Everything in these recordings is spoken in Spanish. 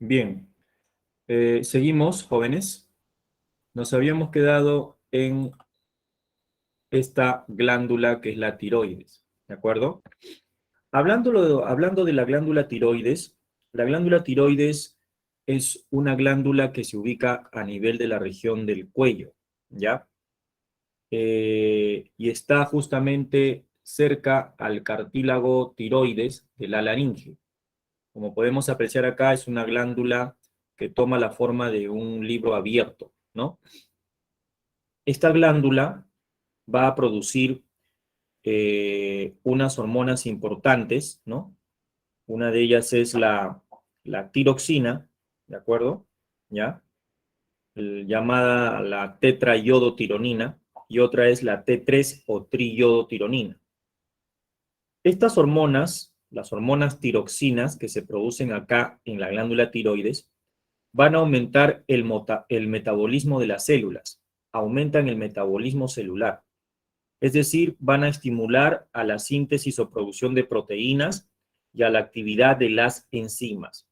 Bien, seguimos, jóvenes. Nos habíamos quedado en esta glándula que es la tiroides, ¿de acuerdo? Hablando de la glándula tiroides es una glándula que se ubica a nivel de la región del cuello, ¿ya? Y está justamente cerca al cartílago tiroides de la laringe. Como podemos apreciar acá, es una glándula que toma la forma de un libro abierto, ¿no? Esta glándula va a producir unas hormonas importantes, ¿no? Una de ellas es la tiroxina, ¿de acuerdo? ¿Ya? Llamada la tetraiodotironina, y otra es la T3 o triiodotironina. Estas hormonas, las hormonas tiroxinas que se producen acá en la glándula tiroides, van a aumentar el metabolismo de las células, aumentan el metabolismo celular. Es decir, van a estimular a la síntesis o producción de proteínas y a la actividad de las enzimas.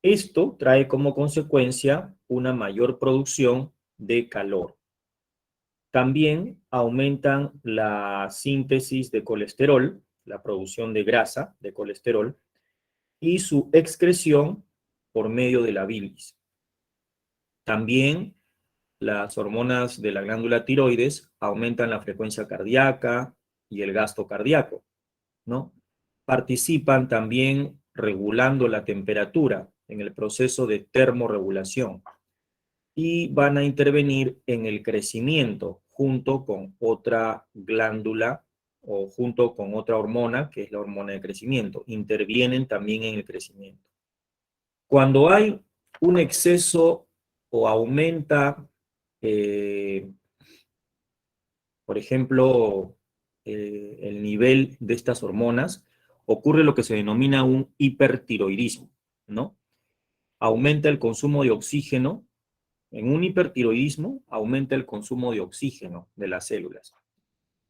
Esto trae como consecuencia una mayor producción de calor. También aumentan la síntesis de colesterol, la producción de grasa, de colesterol, y su excreción por medio de la bilis. También las hormonas de la glándula tiroides aumentan la frecuencia cardíaca y el gasto cardíaco, ¿no? Participan también regulando la temperatura en el proceso de termorregulación y van a intervenir en el crecimiento junto con otra glándula o junto con otra hormona, que es la hormona de crecimiento. Intervienen también en el crecimiento. Cuando hay un exceso o aumenta, eh, por ejemplo, el nivel de estas hormonas, ocurre lo que se denomina un hipertiroidismo, ¿no? Aumenta el consumo de oxígeno. En un hipertiroidismo aumenta el consumo de oxígeno de las células.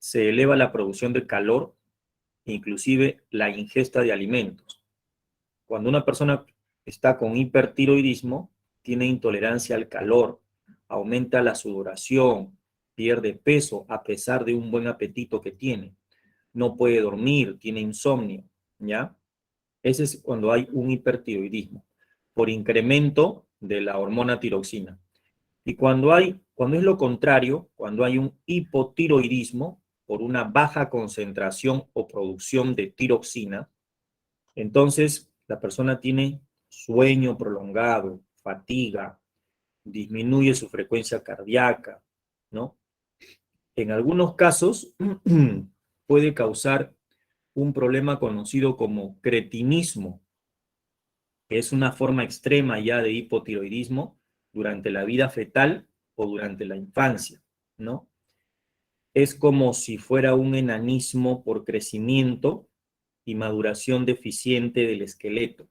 Se eleva la producción de calor, inclusive la ingesta de alimentos. Cuando una persona está con hipertiroidismo, tiene intolerancia al calor, aumenta la sudoración, pierde peso a pesar de un buen apetito que tiene, no puede dormir, tiene insomnio, ¿ya? Ese es cuando hay un hipertiroidismo, por incremento de la hormona tiroxina. Y cuando es lo contrario, cuando hay un hipotiroidismo, por una baja concentración o producción de tiroxina, entonces la persona tiene sueño prolongado, fatiga, disminuye su frecuencia cardíaca, ¿no? En algunos casos puede causar un problema conocido como cretinismo, que es una forma extrema ya de hipotiroidismo durante la vida fetal o durante la infancia, ¿no? Es como si fuera un enanismo por crecimiento y maduración deficiente del esqueleto.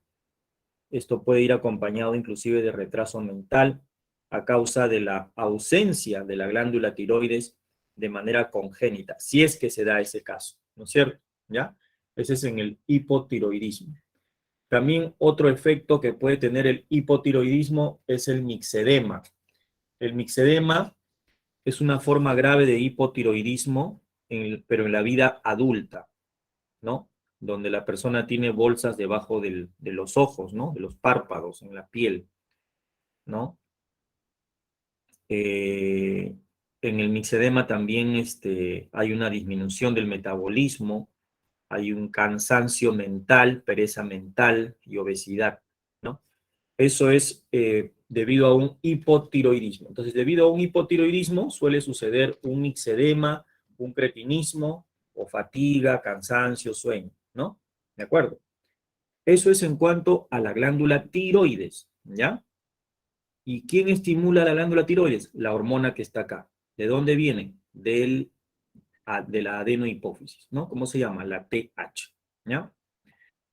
Esto puede ir acompañado inclusive de retraso mental a causa de la ausencia de la glándula tiroides de manera congénita, si es que se da ese caso, ¿no es cierto? ¿Ya? Ese es en el hipotiroidismo. También otro efecto que puede tener el hipotiroidismo es el mixedema. El mixedema es una forma grave de hipotiroidismo, pero en la vida adulta, ¿no? Donde la persona tiene bolsas debajo de los ojos, ¿no? De los párpados, en la piel, ¿no? Eh, en el mixedema también hay una disminución del metabolismo, hay un cansancio mental, pereza mental y obesidad, ¿no? Eso es debido a un hipotiroidismo. Entonces, debido a un hipotiroidismo suele suceder un mixedema, un cretinismo o fatiga, cansancio, sueño, ¿no? ¿De acuerdo? Eso es en cuanto a la glándula tiroides, ¿ya? ¿Y quién estimula la glándula tiroides? La hormona que está acá. ¿De dónde viene? De la adenohipófisis, ¿no? ¿Cómo se llama? La TH, ¿ya?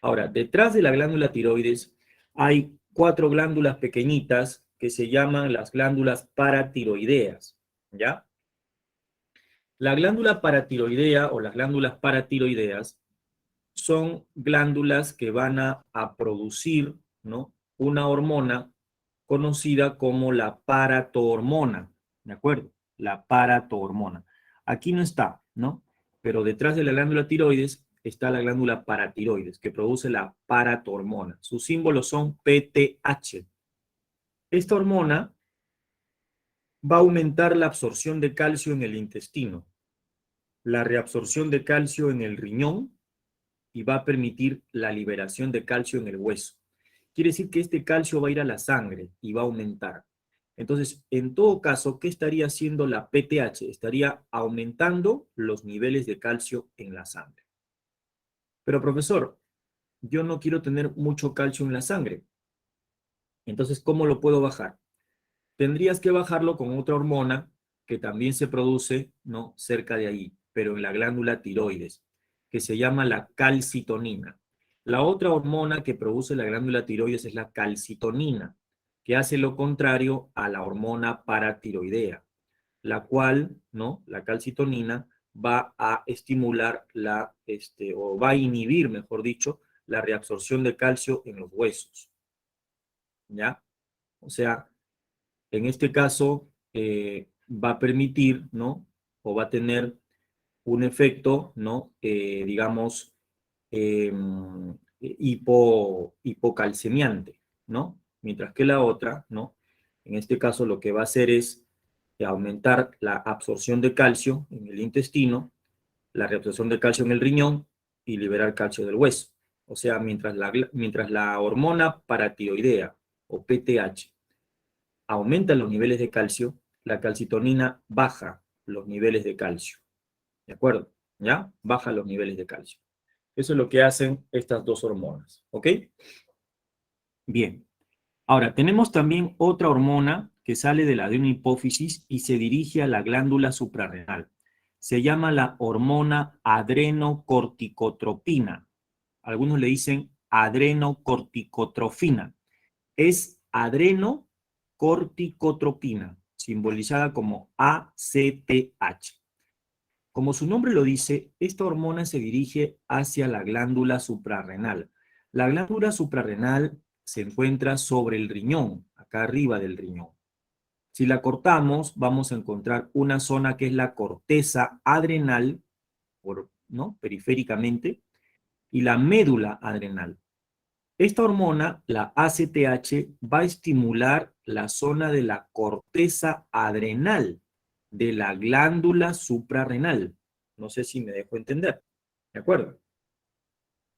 Ahora, detrás de la glándula tiroides hay cuatro glándulas pequeñitas que se llaman las glándulas paratiroideas, ¿ya? La glándula paratiroidea o las glándulas paratiroideas son glándulas que van a producir, ¿no? una hormona conocida como la paratohormona, ¿de acuerdo? La paratohormona. Aquí no está, ¿no? Pero detrás de la glándula tiroides está la glándula paratiroides, que produce la paratohormona. Sus símbolos son PTH. Esta hormona va a aumentar la absorción de calcio en el intestino, la reabsorción de calcio en el riñón y va a permitir la liberación de calcio en el hueso. Quiere decir que este calcio va a ir a la sangre y va a aumentar. Entonces, en todo caso, ¿qué estaría haciendo la PTH? Estaría aumentando los niveles de calcio en la sangre. Pero, profesor, yo no quiero tener mucho calcio en la sangre. Entonces, ¿cómo lo puedo bajar? Tendrías que bajarlo con otra hormona que también se produce, ¿no?, cerca de ahí, pero en la glándula tiroides, que se llama la calcitonina. La otra hormona que produce la glándula tiroides es la calcitonina, que hace lo contrario a la hormona paratiroidea, la cual, ¿no?, la calcitonina va a estimular o va a inhibir, mejor dicho, la reabsorción de calcio en los huesos, ¿ya? O sea, en este caso, va a permitir, ¿no? O va a tener un efecto, ¿no? Digamos, eh, hipocalcemiante, ¿no? Mientras que la otra, ¿no? En este caso lo que va a hacer es aumentar la absorción de calcio en el intestino, la reabsorción de calcio en el riñón y liberar calcio del hueso. O sea, mientras la hormona paratiroidea o PTH aumenta los niveles de calcio, la calcitonina baja los niveles de calcio. ¿De acuerdo? ¿Ya? Baja los niveles de calcio. Eso es lo que hacen estas dos hormonas. ¿Ok? Bien. Ahora, tenemos también otra hormona que sale de la adenohipófisis y se dirige a la glándula suprarrenal. Se llama la hormona adrenocorticotropina. Algunos le dicen adrenocorticotrofina. Es adrenocorticotropina, simbolizada como ACTH. Como su nombre lo dice, esta hormona se dirige hacia la glándula suprarrenal. La glándula suprarrenal se encuentra sobre el riñón, acá arriba del riñón. Si la cortamos, vamos a encontrar una zona que es la corteza adrenal, ¿no?, periféricamente, y la médula adrenal. Esta hormona, la ACTH, va a estimular la zona de la corteza adrenal de la glándula suprarrenal. No sé si me dejo entender. ¿De acuerdo?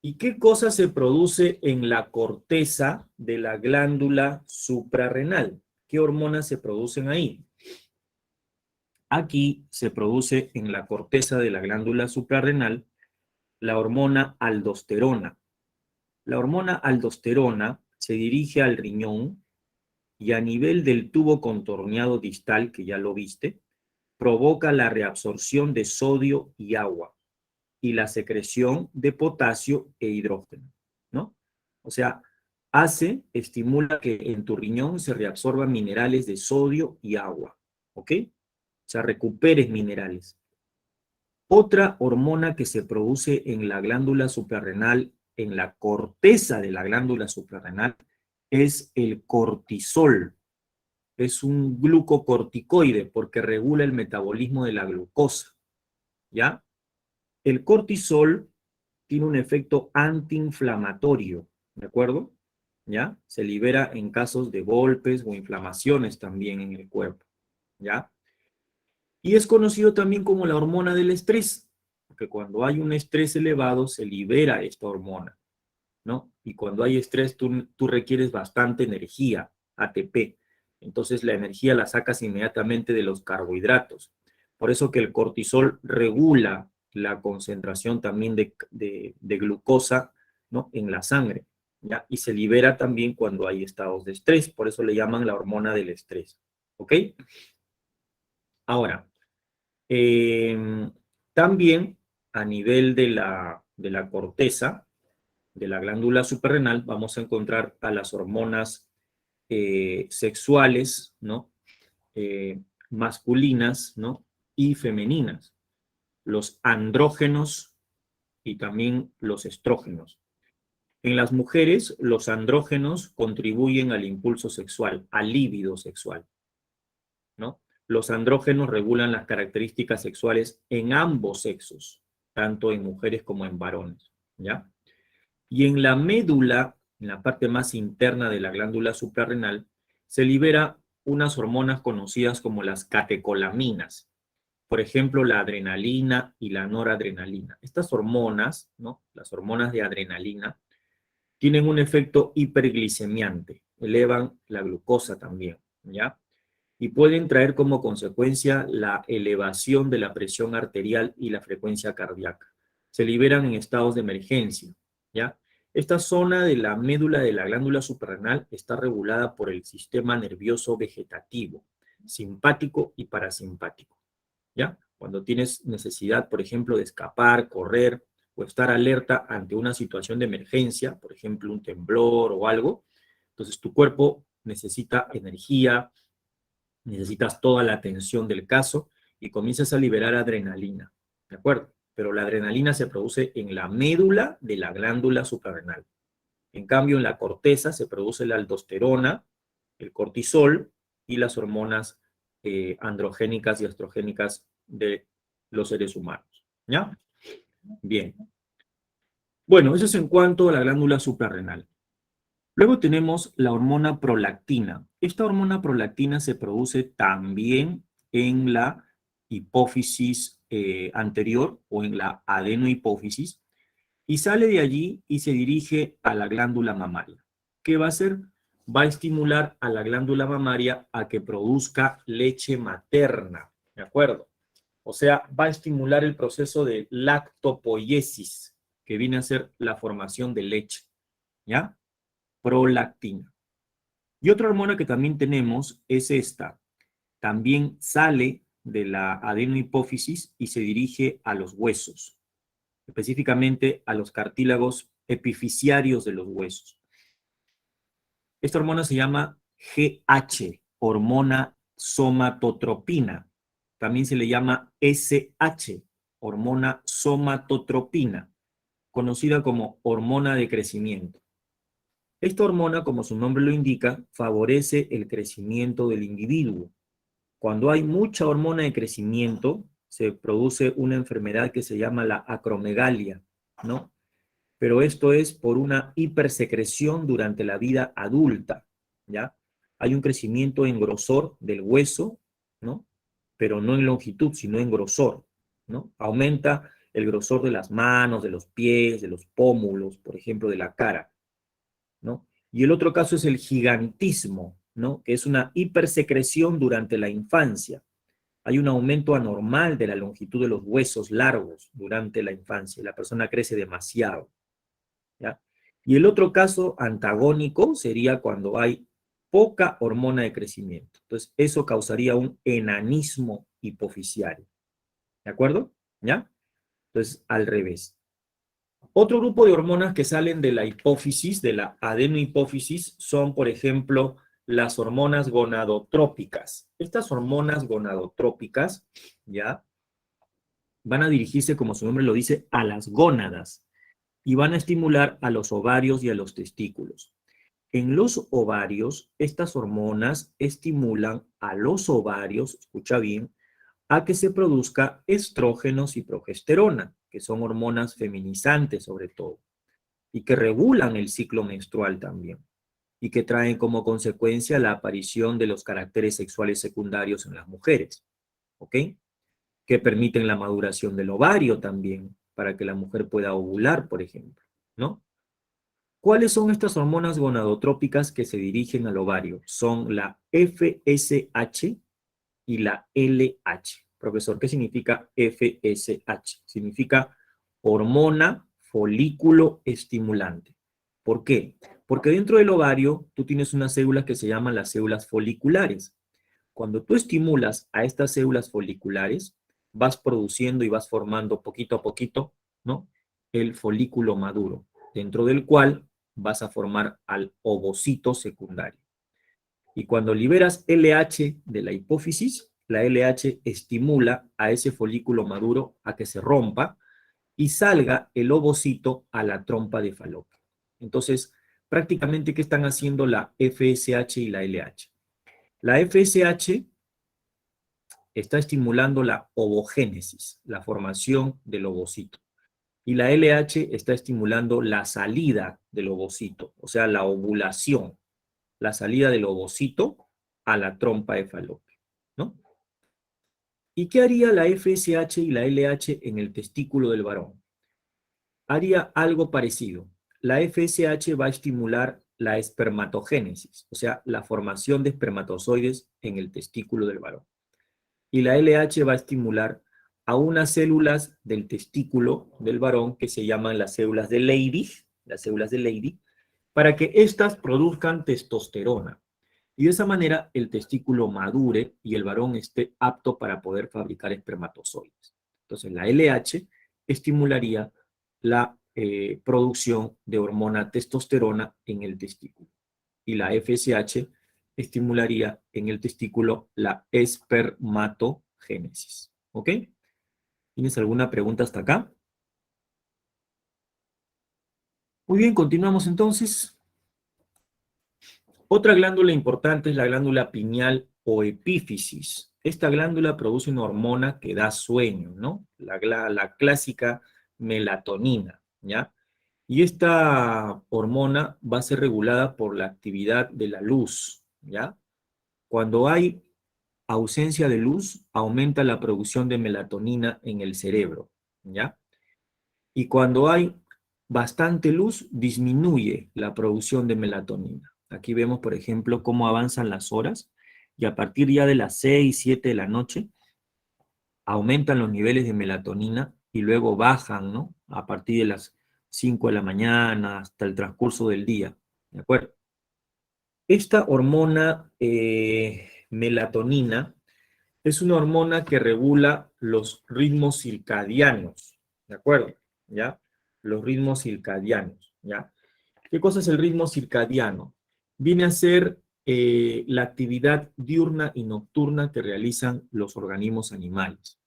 ¿Y qué cosa se produce en la corteza de la glándula suprarrenal? ¿Qué hormonas se producen ahí? Aquí se produce en la corteza de la glándula suprarrenal la hormona aldosterona. La hormona aldosterona se dirige al riñón y a nivel del tubo contorneado distal, que ya lo viste, provoca la reabsorción de sodio y agua y la secreción de potasio e hidrógeno, ¿no? O sea, estimula que en tu riñón se reabsorban minerales de sodio y agua, ¿ok? O sea, recuperes minerales. Otra hormona que se produce en la glándula suprarrenal, en la corteza de la glándula suprarrenal, es el cortisol. Es un glucocorticoide porque regula el metabolismo de la glucosa, ¿ya? El cortisol tiene un efecto antiinflamatorio, ¿de acuerdo? ¿Ya? Se libera en casos de golpes o inflamaciones también en el cuerpo, ¿ya? Y es conocido también como la hormona del estrés, porque cuando hay un estrés elevado se libera esta hormona, ¿no? Y cuando hay estrés tú requieres bastante energía, ATP. Entonces la energía la sacas inmediatamente de los carbohidratos. Por eso que el cortisol regula la concentración también de glucosa, ¿no?, en la sangre, ¿ya? Y se libera también cuando hay estados de estrés. Por eso le llaman la hormona del estrés. ¿Ok? Ahora, eh, también a nivel de la corteza, de la glándula suprarrenal, vamos a encontrar a las hormonas sexuales, ¿no? Masculinas, ¿no?, y femeninas, los andrógenos y también los estrógenos. En las mujeres, los andrógenos contribuyen al impulso sexual, al líbido sexual, ¿no? Los andrógenos regulan las características sexuales en ambos sexos, tanto en mujeres como en varones, ¿ya? Y en la médula, en la parte más interna de la glándula suprarrenal, se libera unas hormonas conocidas como las catecolaminas. Por ejemplo, la adrenalina y la noradrenalina. Estas hormonas, ¿no? Las hormonas de adrenalina, tienen un efecto hiperglicemiante, elevan la glucosa también, ¿ya? Y pueden traer como consecuencia la elevación de la presión arterial y la frecuencia cardíaca. Se liberan en estados de emergencia, ¿ya? Esta zona de la médula de la glándula suprarrenal está regulada por el sistema nervioso vegetativo, simpático y parasimpático, ¿ya? Cuando tienes necesidad, por ejemplo, de escapar, correr o estar alerta ante una situación de emergencia, por ejemplo, un temblor o algo, entonces tu cuerpo necesita energía, necesitas toda la atención del caso y comienzas a liberar adrenalina, ¿de acuerdo? Pero la adrenalina se produce en la médula de la glándula suprarrenal. En cambio, en la corteza se produce la aldosterona, el cortisol y las hormonas androgénicas y estrogénicas de los seres humanos, ¿ya? Bien. Bueno, eso es en cuanto a la glándula suprarrenal. Luego tenemos la hormona prolactina. Esta hormona prolactina se produce también en la hipófisis anterior o en la adenohipófisis y sale de allí y se dirige a la glándula mamaria. ¿Qué va a hacer? Va a estimular a la glándula mamaria a que produzca leche materna, ¿de acuerdo? O sea, va a estimular el proceso de lactopoiesis, que viene a ser la formación de leche, ¿ya? Prolactina. Y otra hormona que también tenemos es esta. También sale de la adenohipófisis y se dirige a los huesos, específicamente a los cartílagos epifisiarios de los huesos. Esta hormona se llama GH, hormona somatotropina. También se le llama SH, hormona somatotropina, conocida como hormona de crecimiento. Esta hormona, como su nombre lo indica, favorece el crecimiento del individuo. Cuando hay mucha hormona de crecimiento, se produce una enfermedad que se llama la acromegalia, ¿no? Pero esto es por una hipersecreción durante la vida adulta, ¿ya? Hay un crecimiento en grosor del hueso, ¿no? Pero no en longitud, sino en grosor, ¿no? Aumenta el grosor de las manos, de los pies, de los pómulos, por ejemplo, de la cara, ¿no? Y el otro caso es el gigantismo, ¿no? Que es una hipersecreción durante la infancia. Hay un aumento anormal de la longitud de los huesos largos durante la infancia. La persona crece demasiado, ¿ya? Y el otro caso antagónico sería cuando hay poca hormona de crecimiento. Entonces, eso causaría un enanismo hipofisiario. ¿De acuerdo? ¿Ya? Entonces, al revés. Otro grupo de hormonas que salen de la hipófisis, de la adenohipófisis, son, por ejemplo, las hormonas gonadotrópicas. Estas hormonas gonadotrópicas, ¿ya? Van a dirigirse, como su nombre lo dice, a las gónadas y van a estimular a los ovarios y a los testículos. En los ovarios, estas hormonas estimulan a los ovarios, escucha bien, a que se produzca estrógenos y progesterona, que son hormonas feminizantes sobre todo, y que regulan el ciclo menstrual también, y que traen como consecuencia la aparición de los caracteres sexuales secundarios en las mujeres, ¿ok? Que permiten la maduración del ovario también, para que la mujer pueda ovular, por ejemplo, ¿no? ¿Cuáles son estas hormonas gonadotrópicas que se dirigen al ovario? Son la FSH y la LH. Profesor, ¿qué significa FSH? Significa hormona folículo estimulante. ¿Por qué? Porque dentro del ovario tú tienes unas células que se llaman las células foliculares. Cuando tú estimulas a estas células foliculares, vas produciendo y vas formando poquito a poquito, ¿no? El folículo maduro, dentro del cual vas a formar al ovocito secundario. Y cuando liberas LH de la hipófisis, la LH estimula a ese folículo maduro a que se rompa y salga el ovocito a la trompa de Falopio. Entonces, prácticamente, ¿qué están haciendo la FSH y la LH? La FSH está estimulando la ovogénesis, la formación del ovocito. Y la LH está estimulando la salida del ovocito, o sea, la ovulación, la salida del ovocito a la trompa de falopio, ¿no? ¿Y qué haría la FSH y la LH en el testículo del varón? Haría algo parecido. La FSH va a estimular la espermatogénesis, o sea, la formación de espermatozoides en el testículo del varón. Y la LH va a estimular a unas células del testículo del varón que se llaman las células de Leydig, para que éstas produzcan testosterona. Y de esa manera el testículo madure y el varón esté apto para poder fabricar espermatozoides. Entonces la LH estimularía la producción de hormona testosterona en el testículo. Y la FSH estimularía en el testículo la espermatogénesis. ¿Ok? ¿Tienes alguna pregunta hasta acá? Muy bien, continuamos entonces. Otra glándula importante es la glándula pineal o epífisis. Esta glándula produce una hormona que da sueño, ¿no? La clásica melatonina, ¿ya? Y esta hormona va a ser regulada por la actividad de la luz, ¿ya? Cuando hay ausencia de luz, aumenta la producción de melatonina en el cerebro, ¿ya? Y cuando hay bastante luz, disminuye la producción de melatonina. Aquí vemos, por ejemplo, cómo avanzan las horas y a partir ya de las 6, 7 de la noche, aumentan los niveles de melatonina y luego bajan, ¿no? A partir de las 5 de la mañana hasta el transcurso del día, ¿de acuerdo? Esta hormona melatonina es una hormona que regula los ritmos circadianos, ¿de acuerdo? ¿Ya? Los ritmos circadianos, ¿ya? ¿Qué cosa es el ritmo circadiano? Viene a ser la actividad diurna y nocturna que realizan los organismos animales.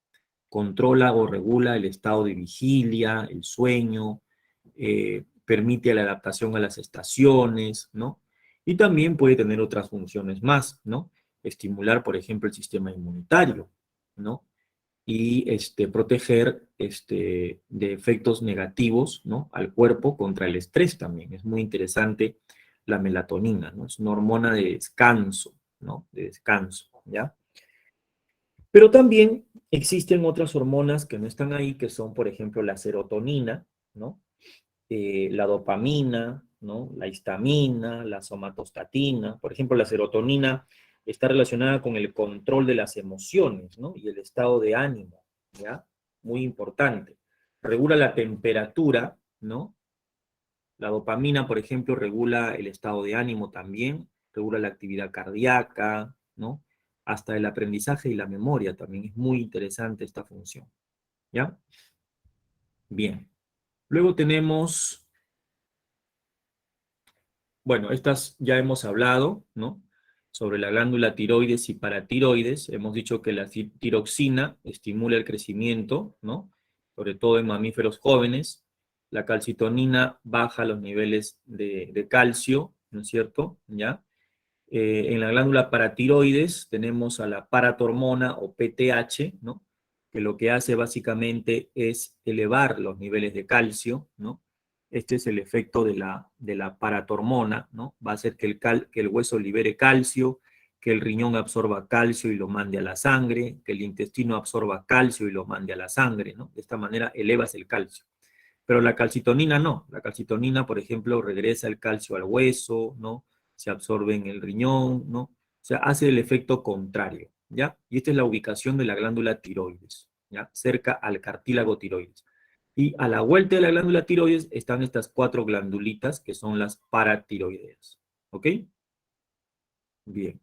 Controla o regula el estado de vigilia, el sueño, permite la adaptación a las estaciones, ¿no? Y también puede tener otras funciones más, ¿no? Estimular, por ejemplo, el sistema inmunitario, ¿no? Y proteger de efectos negativos, ¿no? Al cuerpo contra el estrés también. Es muy interesante la melatonina, ¿no? Es una hormona de descanso, ¿no? De descanso, ¿ya? Pero también existen otras hormonas que no están ahí, que son, por ejemplo, la serotonina, ¿no? La dopamina, ¿no? La histamina, la somatostatina. Por ejemplo, la serotonina está relacionada con el control de las emociones, ¿no? Y el estado de ánimo, ¿ya? Muy importante. Regula la temperatura, ¿no? La dopamina, por ejemplo, regula el estado de ánimo también, regula la actividad cardíaca, ¿no? Hasta el aprendizaje y la memoria también. Es muy interesante esta función, ¿ya? Bien. Luego tenemos, bueno, estas ya hemos hablado, ¿no? Sobre la glándula tiroides y paratiroides. Hemos dicho que la tiroxina estimula el crecimiento, ¿no? Sobre todo en mamíferos jóvenes. La calcitonina baja los niveles de calcio, ¿no es cierto? ¿Ya? En la glándula paratiroides tenemos a la paratormona o PTH, ¿no? Que lo que hace básicamente es elevar los niveles de calcio, ¿no? Este es el efecto de la paratormona, ¿no? Va a hacer que el hueso libere calcio, que el riñón absorba calcio y lo mande a la sangre, que el intestino absorba calcio y lo mande a la sangre, ¿no? De esta manera elevas el calcio. Pero la calcitonina no. La calcitonina, por ejemplo, regresa el calcio al hueso, ¿no? Se absorbe en el riñón, ¿no? O sea, hace el efecto contrario, ¿ya? Y esta es la ubicación de la glándula tiroides, ¿ya? Cerca al cartílago tiroides. Y a la vuelta de la glándula tiroides están estas 4 glandulitas que son las paratiroideas, ¿ok? Bien.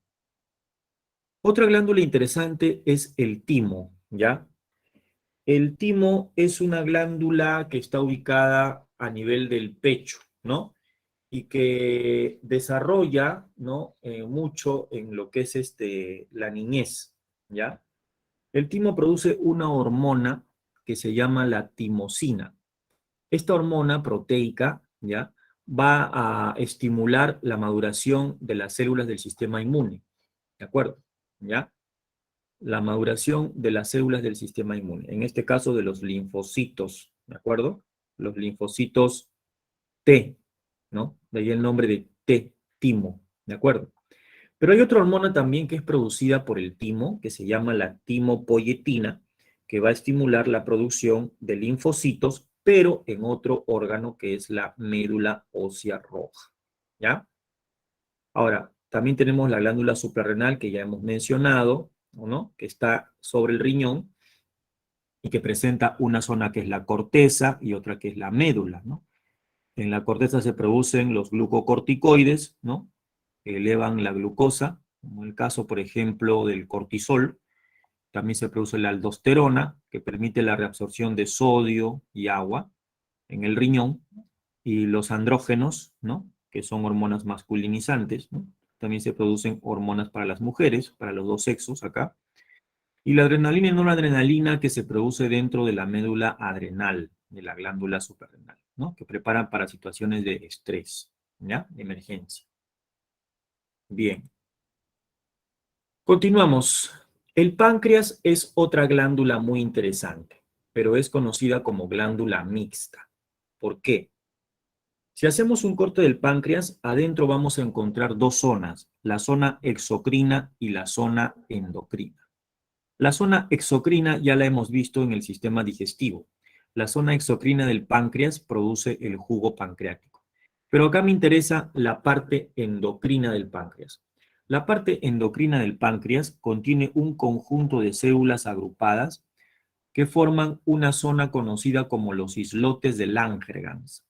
Otra glándula interesante es el timo, ¿ya? El timo es una glándula que está ubicada a nivel del pecho, ¿no? Y que desarrolla, ¿no? Mucho en lo que es la niñez, ¿ya? El timo produce una hormona que se llama la timosina. Esta hormona proteica, ¿ya? va a estimular la maduración de las células del sistema inmune, ¿de acuerdo? ¿Ya? La maduración de las células del sistema inmune, en este caso de los linfocitos, ¿de acuerdo? Los linfocitos T, ¿no? De ahí el nombre de T, timo, ¿de acuerdo? Pero hay otra hormona también que es producida por el timo, que se llama la timopoyetina, que va a estimular la producción de linfocitos, pero en otro órgano que es la médula ósea roja, ¿ya? Ahora, también tenemos la glándula suprarrenal que ya hemos mencionado, ¿no? Que está sobre el riñón y que presenta una zona que es la corteza y otra que es la médula, ¿no? En la corteza se producen los glucocorticoides, ¿no? Que elevan la glucosa, como el caso, por ejemplo, del cortisol. También se produce la aldosterona, que permite la reabsorción de sodio y agua en el riñón, y los andrógenos, ¿no? Que son hormonas masculinizantes, ¿no? También se producen hormonas para las mujeres, para los dos sexos acá. Y la adrenalina y noradrenalina que se produce dentro de la médula adrenal, de la glándula suprarrenal, ¿no? Que preparan para situaciones de estrés, ¿ya? De emergencia. Bien. Continuamos. El páncreas es otra glándula muy interesante, pero es conocida como glándula mixta. ¿Por qué? Si hacemos un corte del páncreas, adentro vamos a encontrar dos zonas, la zona exocrina y la zona endocrina. La zona exocrina ya la hemos visto en el sistema digestivo. La zona exocrina del páncreas produce el jugo pancreático. Pero acá me interesa la parte endocrina del páncreas. La parte endocrina del páncreas contiene un conjunto de células agrupadas que forman una zona conocida como los islotes de Langerhans.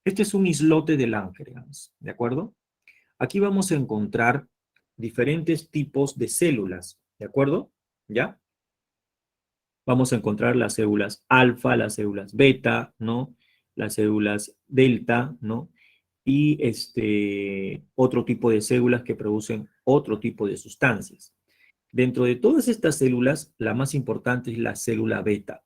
Este es un islote de Langerhans, ¿de acuerdo? Aquí vamos a encontrar diferentes tipos de células, ¿de acuerdo? ¿Ya? Vamos a encontrar las células alfa, las células beta, ¿no? Las células delta, ¿no? Y otro tipo de células que producen otro tipo de sustancias. Dentro de todas estas células, la más importante es la célula beta,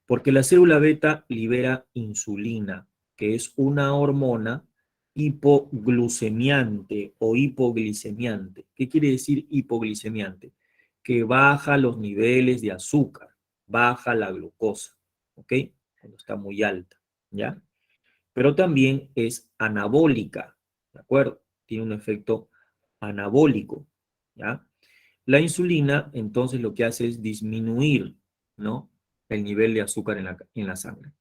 porque la célula beta libera insulina, que es una hormona hipoglucemiante o hipoglicemiante. ¿Qué quiere decir hipoglicemiante? Que baja los niveles de azúcar, baja la glucosa, ¿ok? Cuando está muy alta, ¿ya? Pero también es anabólica, ¿de acuerdo? Tiene un efecto anabólico, ¿ya? La insulina, entonces, lo que hace es disminuir, ¿no? El nivel de azúcar en la sangre.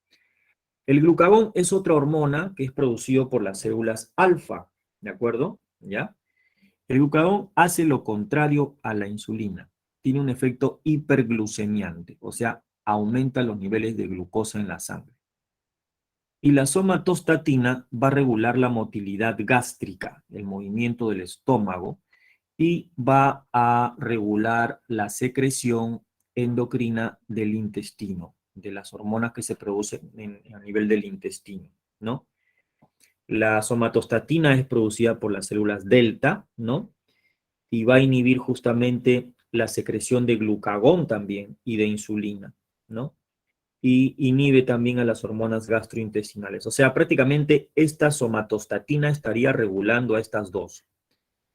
El glucagón es otra hormona que es producido por las células alfa, ¿de acuerdo? ¿Ya? El glucagón hace lo contrario a la insulina. Tiene un efecto hiperglucemiante, o sea, aumenta los niveles de glucosa en la sangre. Y la somatostatina va a regular la motilidad gástrica, el movimiento del estómago, y va a regular la secreción endocrina del intestino, de las hormonas que se producen a nivel del intestino, ¿no? La somatostatina es producida por las células delta, ¿no? Y va a inhibir justamente la secreción de glucagón también y de insulina, ¿no? Y inhibe también a las hormonas gastrointestinales. O sea, prácticamente esta somatostatina estaría regulando a estas dos,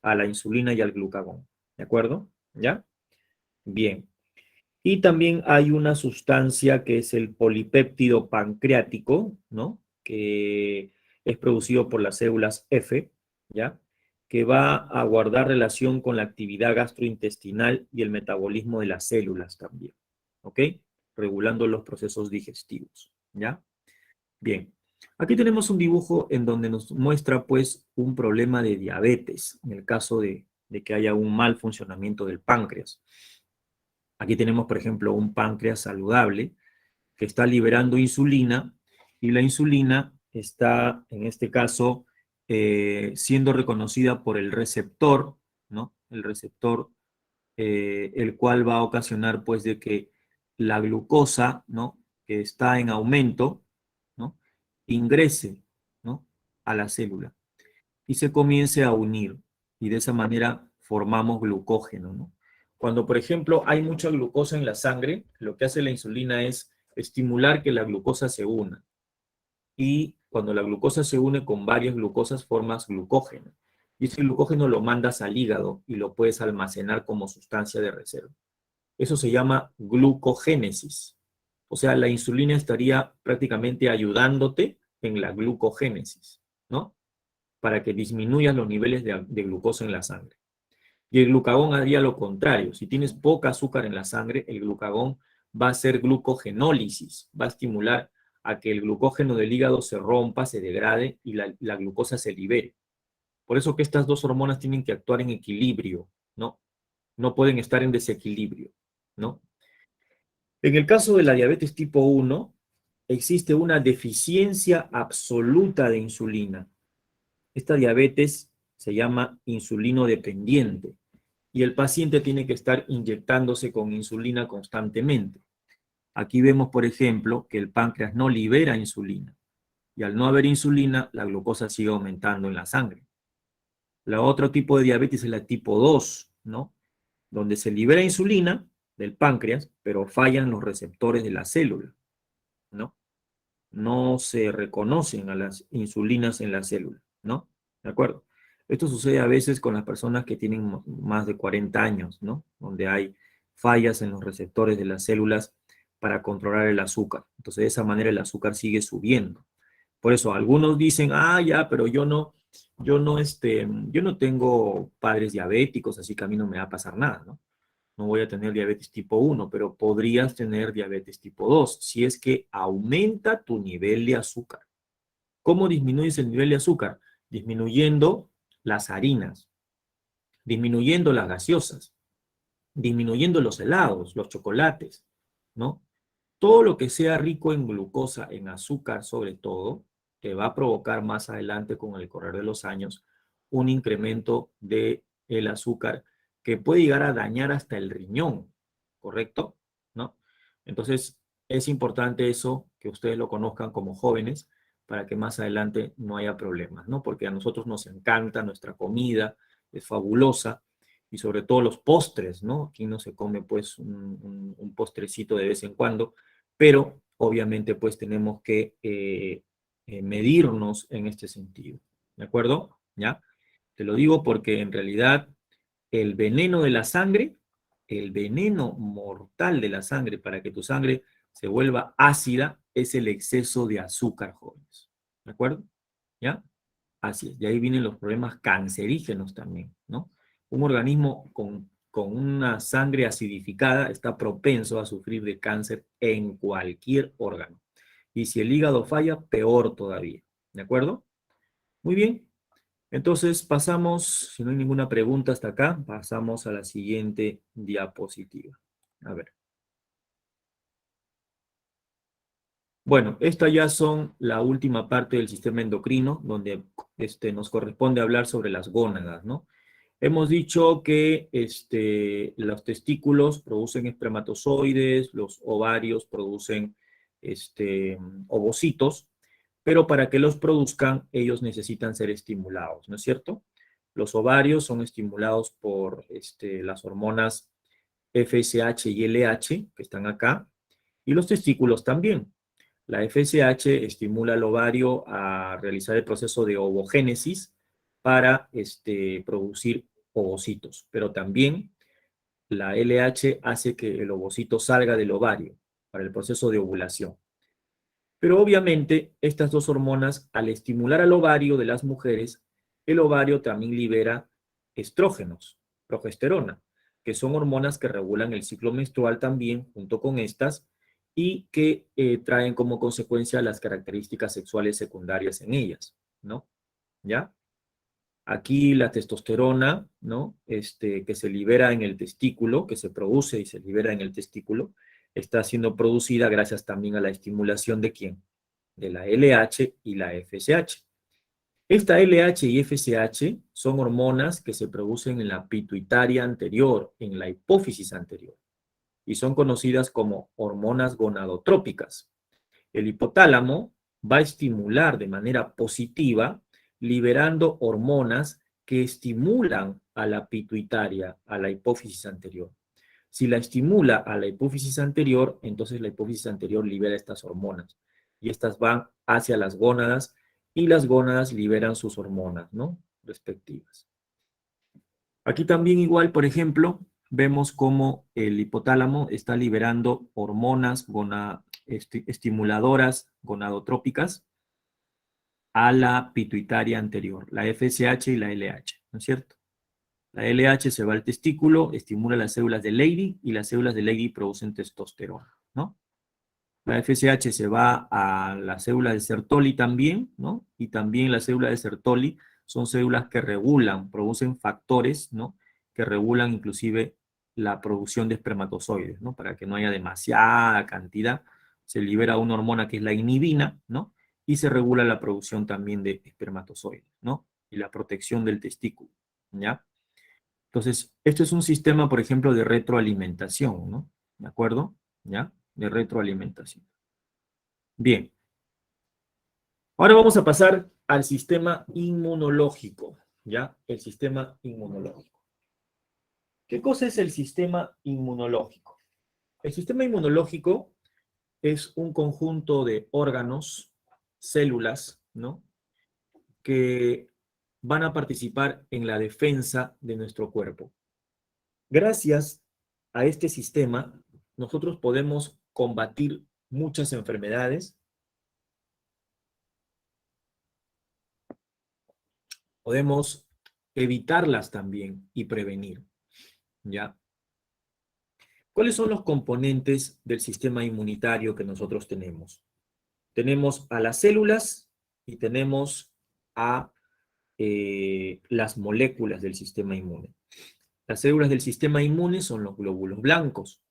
a la insulina y al glucagón. ¿De acuerdo? ¿Ya? Bien. Y también hay una sustancia que es el polipéptido pancreático, ¿no? Que es producido por las células F, ¿ya? Que va a guardar relación con la actividad gastrointestinal y el metabolismo de las células también, ¿ok? Regulando los procesos digestivos, ¿ya? Bien. Aquí tenemos un dibujo en donde nos muestra, pues, un problema de diabetes, en el caso de que haya un mal funcionamiento del páncreas. Aquí tenemos, por ejemplo, un páncreas saludable que está liberando insulina y la insulina está, en este caso, siendo reconocida por el receptor, ¿no? El receptor, el cual va a ocasionar, pues, de que la glucosa, ¿no? Que está en aumento, ¿no? Ingrese, ¿no? A la célula y se comience a unir. Y de esa manera formamos glucógeno, ¿no? Cuando, por ejemplo, hay mucha glucosa en la sangre, lo que hace la insulina es estimular que la glucosa se una. Y cuando la glucosa se une con varias glucosas, formas glucógeno. Y ese glucógeno lo mandas al hígado y lo puedes almacenar como sustancia de reserva. Eso se llama glucogénesis. O sea, la insulina estaría prácticamente ayudándote en la glucogénesis, ¿no? Para que disminuyas los niveles de glucosa en la sangre. Y el glucagón haría lo contrario. Si tienes poca azúcar en la sangre, el glucagón va a hacer glucogenólisis, va a estimular a que el glucógeno del hígado se rompa, se degrade y la glucosa se libere. Por eso que estas dos hormonas tienen que actuar en equilibrio, ¿no? No pueden estar en desequilibrio, ¿no? En el caso de la diabetes tipo 1, existe una deficiencia absoluta de insulina. Esta diabetes se llama insulino dependiente y el paciente tiene que estar inyectándose con insulina constantemente. Aquí vemos, por ejemplo, que el páncreas no libera insulina y al no haber insulina, la glucosa sigue aumentando en la sangre. La otro tipo de diabetes es la tipo 2, ¿no? Donde se libera insulina del páncreas, pero fallan los receptores de la célula, ¿no? No se reconocen a las insulinas en la célula, ¿no? ¿De acuerdo? Esto sucede a veces con las personas que tienen más de 40 años, ¿no? Donde hay fallas en los receptores de las células para controlar el azúcar. Entonces, de esa manera el azúcar sigue subiendo. Por eso, algunos dicen, ah, ya, pero yo no tengo padres diabéticos, así que a mí no me va a pasar nada, ¿no? No voy a tener diabetes tipo 1, pero podrías tener diabetes tipo 2 si es que aumenta tu nivel de azúcar. ¿Cómo disminuyes el nivel de azúcar? Disminuyendo las harinas, disminuyendo las gaseosas, disminuyendo los helados, los chocolates, ¿no? Todo lo que sea rico en glucosa, en azúcar sobre todo, te va a provocar más adelante con el correr de los años un incremento de el azúcar que puede llegar a dañar hasta el riñón, ¿correcto? ¿No? Entonces, es importante eso, que ustedes lo conozcan como jóvenes, para que más adelante no haya problemas, ¿no? Porque a nosotros nos encanta nuestra comida, es fabulosa, y sobre todo los postres, ¿no? Aquí no se come pues un postrecito de vez en cuando, pero obviamente pues tenemos que medirnos en este sentido, ¿de acuerdo? ¿Ya? Te lo digo porque en realidad el veneno de la sangre, el veneno mortal de la sangre para que tu sangre se vuelva ácida es el exceso de azúcar, jóvenes, ¿de acuerdo? ¿Ya? Así es, de ahí vienen los problemas cancerígenos también, ¿no? Un organismo con una sangre acidificada está propenso a sufrir de cáncer en cualquier órgano. Y si el hígado falla, peor todavía, ¿de acuerdo? Muy bien, entonces pasamos, si no hay ninguna pregunta hasta acá, pasamos a la siguiente diapositiva. A ver. Bueno, esta ya son la última parte del sistema endocrino, donde nos corresponde hablar sobre las gónadas, ¿no? Hemos dicho que los testículos producen espermatozoides, los ovarios producen ovocitos, pero para que los produzcan, ellos necesitan ser estimulados, ¿no es cierto? Los ovarios son estimulados por las hormonas FSH y LH, que están acá, y los testículos también. La FSH estimula al ovario a realizar el proceso de ovogénesis para producir ovocitos, pero también la LH hace que el ovocito salga del ovario para el proceso de ovulación. Pero obviamente estas dos hormonas, al estimular al ovario de las mujeres, el ovario también libera estrógenos, progesterona, que son hormonas que regulan el ciclo menstrual también junto con estas y que traen como consecuencia las características sexuales secundarias en ellas, ¿no? ¿Ya? Aquí la testosterona, ¿no? Que se libera en el testículo, que se produce y se libera en el testículo, está siendo producida gracias también a la estimulación de ¿quién? De la LH y la FSH. Esta LH y FSH son hormonas que se producen en la pituitaria anterior, en la hipófisis anterior, y son conocidas como hormonas gonadotrópicas. El hipotálamo va a estimular de manera positiva, liberando hormonas que estimulan a la pituitaria, a la hipófisis anterior. Si la estimula a la hipófisis anterior, entonces la hipófisis anterior libera estas hormonas y estas van hacia las gónadas y las gónadas liberan sus hormonas, ¿no? Respectivas. Aquí también igual, por ejemplo, vemos cómo el hipotálamo está liberando hormonas estimuladoras gonadotrópicas a la pituitaria anterior, la FSH y la LH, ¿no es cierto? La LH se va al testículo, estimula las células de Leydig y las células de Leydig producen testosterona, ¿no? La FSH se va a la célula de Sertoli también, ¿no? Y también las células de Sertoli son células que regulan, producen factores, ¿no? Que regulan inclusive la producción de espermatozoides, ¿no? Para que no haya demasiada cantidad, se libera una hormona que es la inhibina, ¿no? Y se regula la producción también de espermatozoides, ¿no? Y la protección del testículo, ¿ya? Entonces, esto es un sistema, por ejemplo, de retroalimentación, ¿no? ¿De acuerdo? ¿Ya? De retroalimentación. Bien, ahora vamos a pasar al sistema inmunológico, ¿ya? El sistema inmunológico. ¿Qué cosa es el sistema inmunológico? El sistema inmunológico es un conjunto de órganos, células, ¿no? Que van a participar en la defensa de nuestro cuerpo. Gracias a este sistema, nosotros podemos combatir muchas enfermedades, podemos evitarlas también y prevenir, ¿ya? ¿Cuáles son los componentes del sistema inmunitario que nosotros tenemos? Tenemos a las células y tenemos a las moléculas del sistema inmune. Las células del sistema inmune son los glóbulos blancos,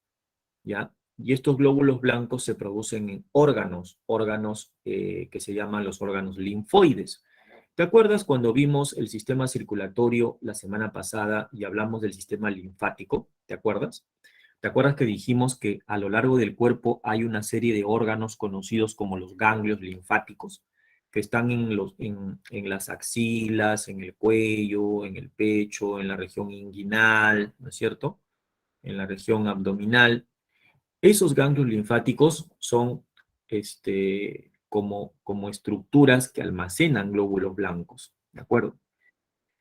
¿ya? Y estos glóbulos blancos se producen en órganos que se llaman los órganos linfoides. ¿Te acuerdas cuando vimos el sistema circulatorio la semana pasada y hablamos del sistema linfático? ¿Te acuerdas? ¿Te acuerdas que dijimos que a lo largo del cuerpo hay una serie de órganos conocidos como los ganglios linfáticos, que están en las axilas, en el cuello, en el pecho, en la región inguinal, ¿no es cierto? En la región abdominal. Esos ganglios linfáticos son como estructuras que almacenan glóbulos blancos, ¿de acuerdo?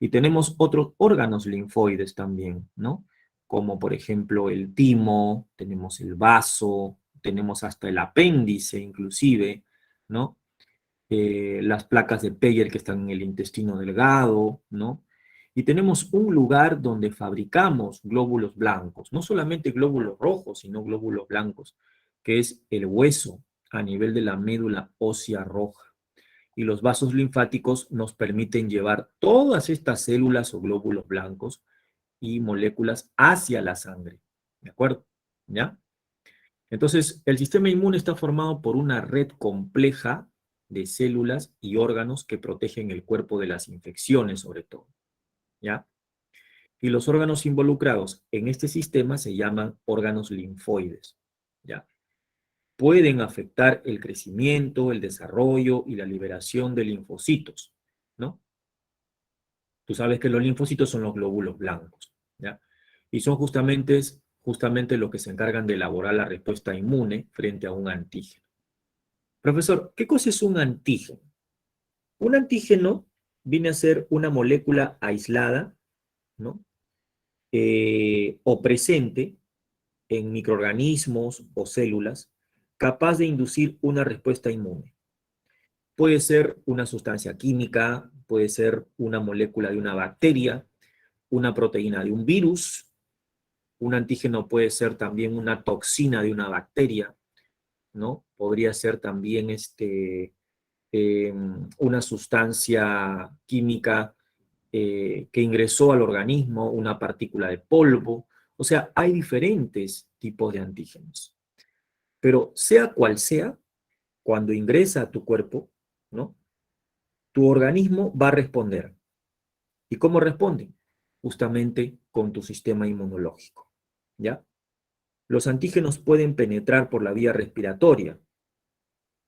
Y tenemos otros órganos linfoides también, ¿no? Como por ejemplo el timo, tenemos el vaso, tenemos hasta el apéndice inclusive, ¿no? Las placas de Peyer que están en el intestino delgado, ¿no? Y tenemos un lugar donde fabricamos glóbulos blancos, no solamente glóbulos rojos, sino glóbulos blancos, que es el hueso a nivel de la médula ósea roja. Y los vasos linfáticos nos permiten llevar todas estas células o glóbulos blancos y moléculas hacia la sangre. ¿De acuerdo? ¿Ya? Entonces, el sistema inmune está formado por una red compleja de células y órganos que protegen el cuerpo de las infecciones, sobre todo. ¿Ya? Y los órganos involucrados en este sistema se llaman órganos linfoides. ¿Ya? Pueden afectar el crecimiento, el desarrollo y la liberación de linfocitos, ¿no? Tú sabes que los linfocitos son los glóbulos blancos, ¿ya? Y son justamente los que se encargan de elaborar la respuesta inmune frente a un antígeno. Profesor, ¿qué cosa es un antígeno? Un antígeno viene a ser una molécula aislada, ¿no? O presente en microorganismos o células, capaz de inducir una respuesta inmune. Puede ser una sustancia química, puede ser una molécula de una bacteria, una proteína de un virus, un antígeno puede ser también una toxina de una bacteria, ¿no? Podría ser también una sustancia química que ingresó al organismo, una partícula de polvo. O sea, hay diferentes tipos de antígenos. Pero sea cual sea, cuando ingresa a tu cuerpo, ¿no? Tu organismo va a responder. ¿Y cómo responde? Justamente con tu sistema inmunológico, ¿ya? Los antígenos pueden penetrar por la vía respiratoria,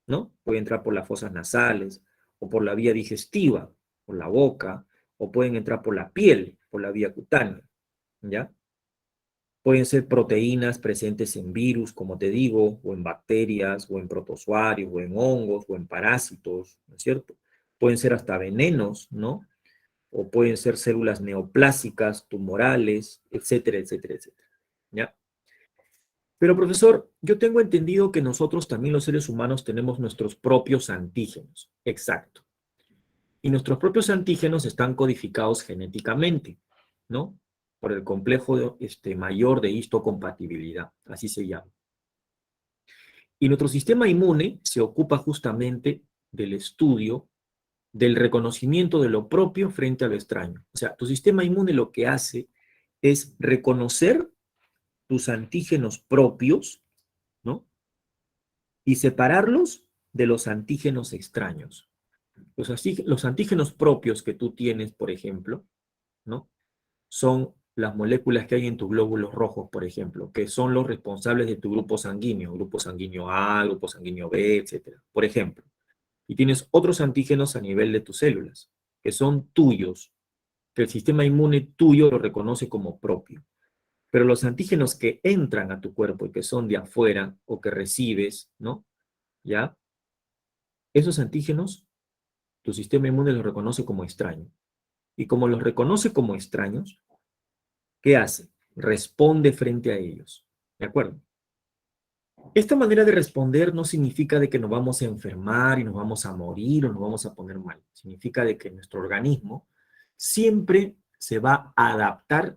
¿no? Pueden entrar por las fosas nasales o por la vía digestiva, por la boca, o pueden entrar por la piel, por la vía cutánea, ¿ya? Pueden ser proteínas presentes en virus, como te digo, o en bacterias, o en protozoarios, o en hongos, o en parásitos, ¿no es cierto? pueden ser hasta venenos, ¿no? O pueden ser células neoplásicas, tumorales, etcétera, etcétera, etcétera, ¿ya? Pero profesor, yo tengo entendido que nosotros también los seres humanos tenemos nuestros propios antígenos. Exacto. Y nuestros propios antígenos están codificados genéticamente, ¿no? Por el complejo mayor de histocompatibilidad, así se llama. Y nuestro sistema inmune se ocupa justamente del estudio, del reconocimiento de lo propio frente a lo extraño. O sea, tu sistema inmune lo que hace es reconocer tus antígenos propios, ¿no? Y separarlos de los antígenos extraños. Los antígenos propios que tú tienes, por ejemplo, ¿no? Son las moléculas que hay en tus glóbulos rojos, por ejemplo, que son los responsables de tu grupo sanguíneo A, grupo sanguíneo B, etcétera, por ejemplo. Y tienes otros antígenos a nivel de tus células, que son tuyos, que el sistema inmune tuyo lo reconoce como propio. Pero los antígenos que entran a tu cuerpo y que son de afuera o que recibes, ¿no? ¿Ya? Esos antígenos, tu sistema inmune los reconoce como extraños. Y como los reconoce como extraños, ¿qué hace? Responde frente a ellos. ¿De acuerdo? Esta manera de responder no significa de que nos vamos a enfermar y nos vamos a morir o nos vamos a poner mal. Significa de que nuestro organismo siempre se va a adaptar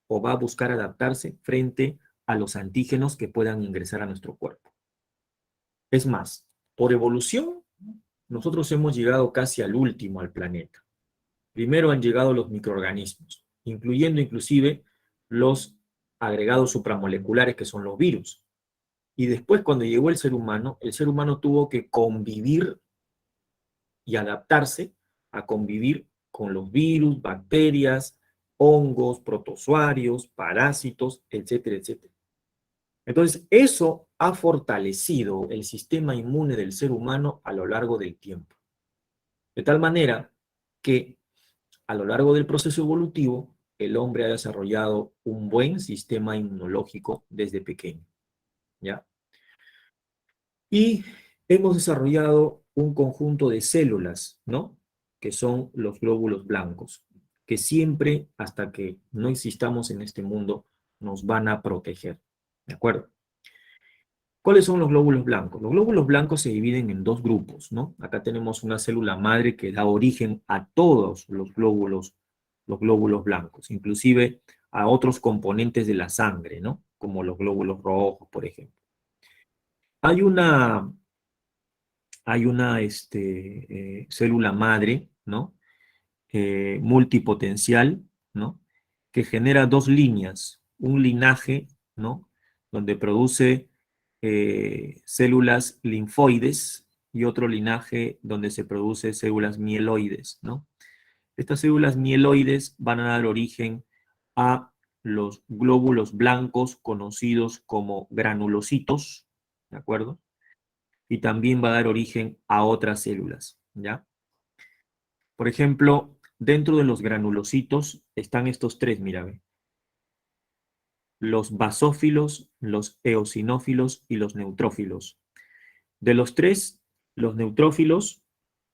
o va a buscar adaptarse frente a los antígenos que puedan ingresar a nuestro cuerpo. Es más, por evolución, nosotros hemos llegado casi al último al planeta. Primero han llegado los microorganismos, incluyendo inclusive los agregados supramoleculares que son los virus. Y después, cuando llegó el ser humano tuvo que convivir y adaptarse a convivir con los virus, bacterias, hongos, protozoarios, parásitos, etcétera, etcétera. Entonces, eso ha fortalecido el sistema inmune del ser humano a lo largo del tiempo. De tal manera que a lo largo del proceso evolutivo, el hombre ha desarrollado un buen sistema inmunológico desde pequeño, ¿ya? Y hemos desarrollado un conjunto de células, ¿no? Que son los glóbulos blancos, que siempre, hasta que no existamos en este mundo, nos van a proteger, ¿de acuerdo? ¿Cuáles son los glóbulos blancos? Los glóbulos blancos se dividen en dos grupos, ¿no? Acá tenemos una célula madre que da origen a todos los glóbulos blancos, inclusive a otros componentes de la sangre, ¿no? Como los glóbulos rojos, por ejemplo. Hay una célula madre, ¿no? Multipotencial, ¿no? Que genera dos líneas, un linaje, ¿no? Donde produce células linfoides y otro linaje donde se produce células mieloides, ¿no? Estas células mieloides van a dar origen a los glóbulos blancos conocidos como granulocitos, ¿de acuerdo? Y también va a dar origen a otras células, ¿ya? Por ejemplo, dentro de los granulocitos están estos tres, mírame. Los basófilos, los eosinófilos y los neutrófilos. De los tres, los neutrófilos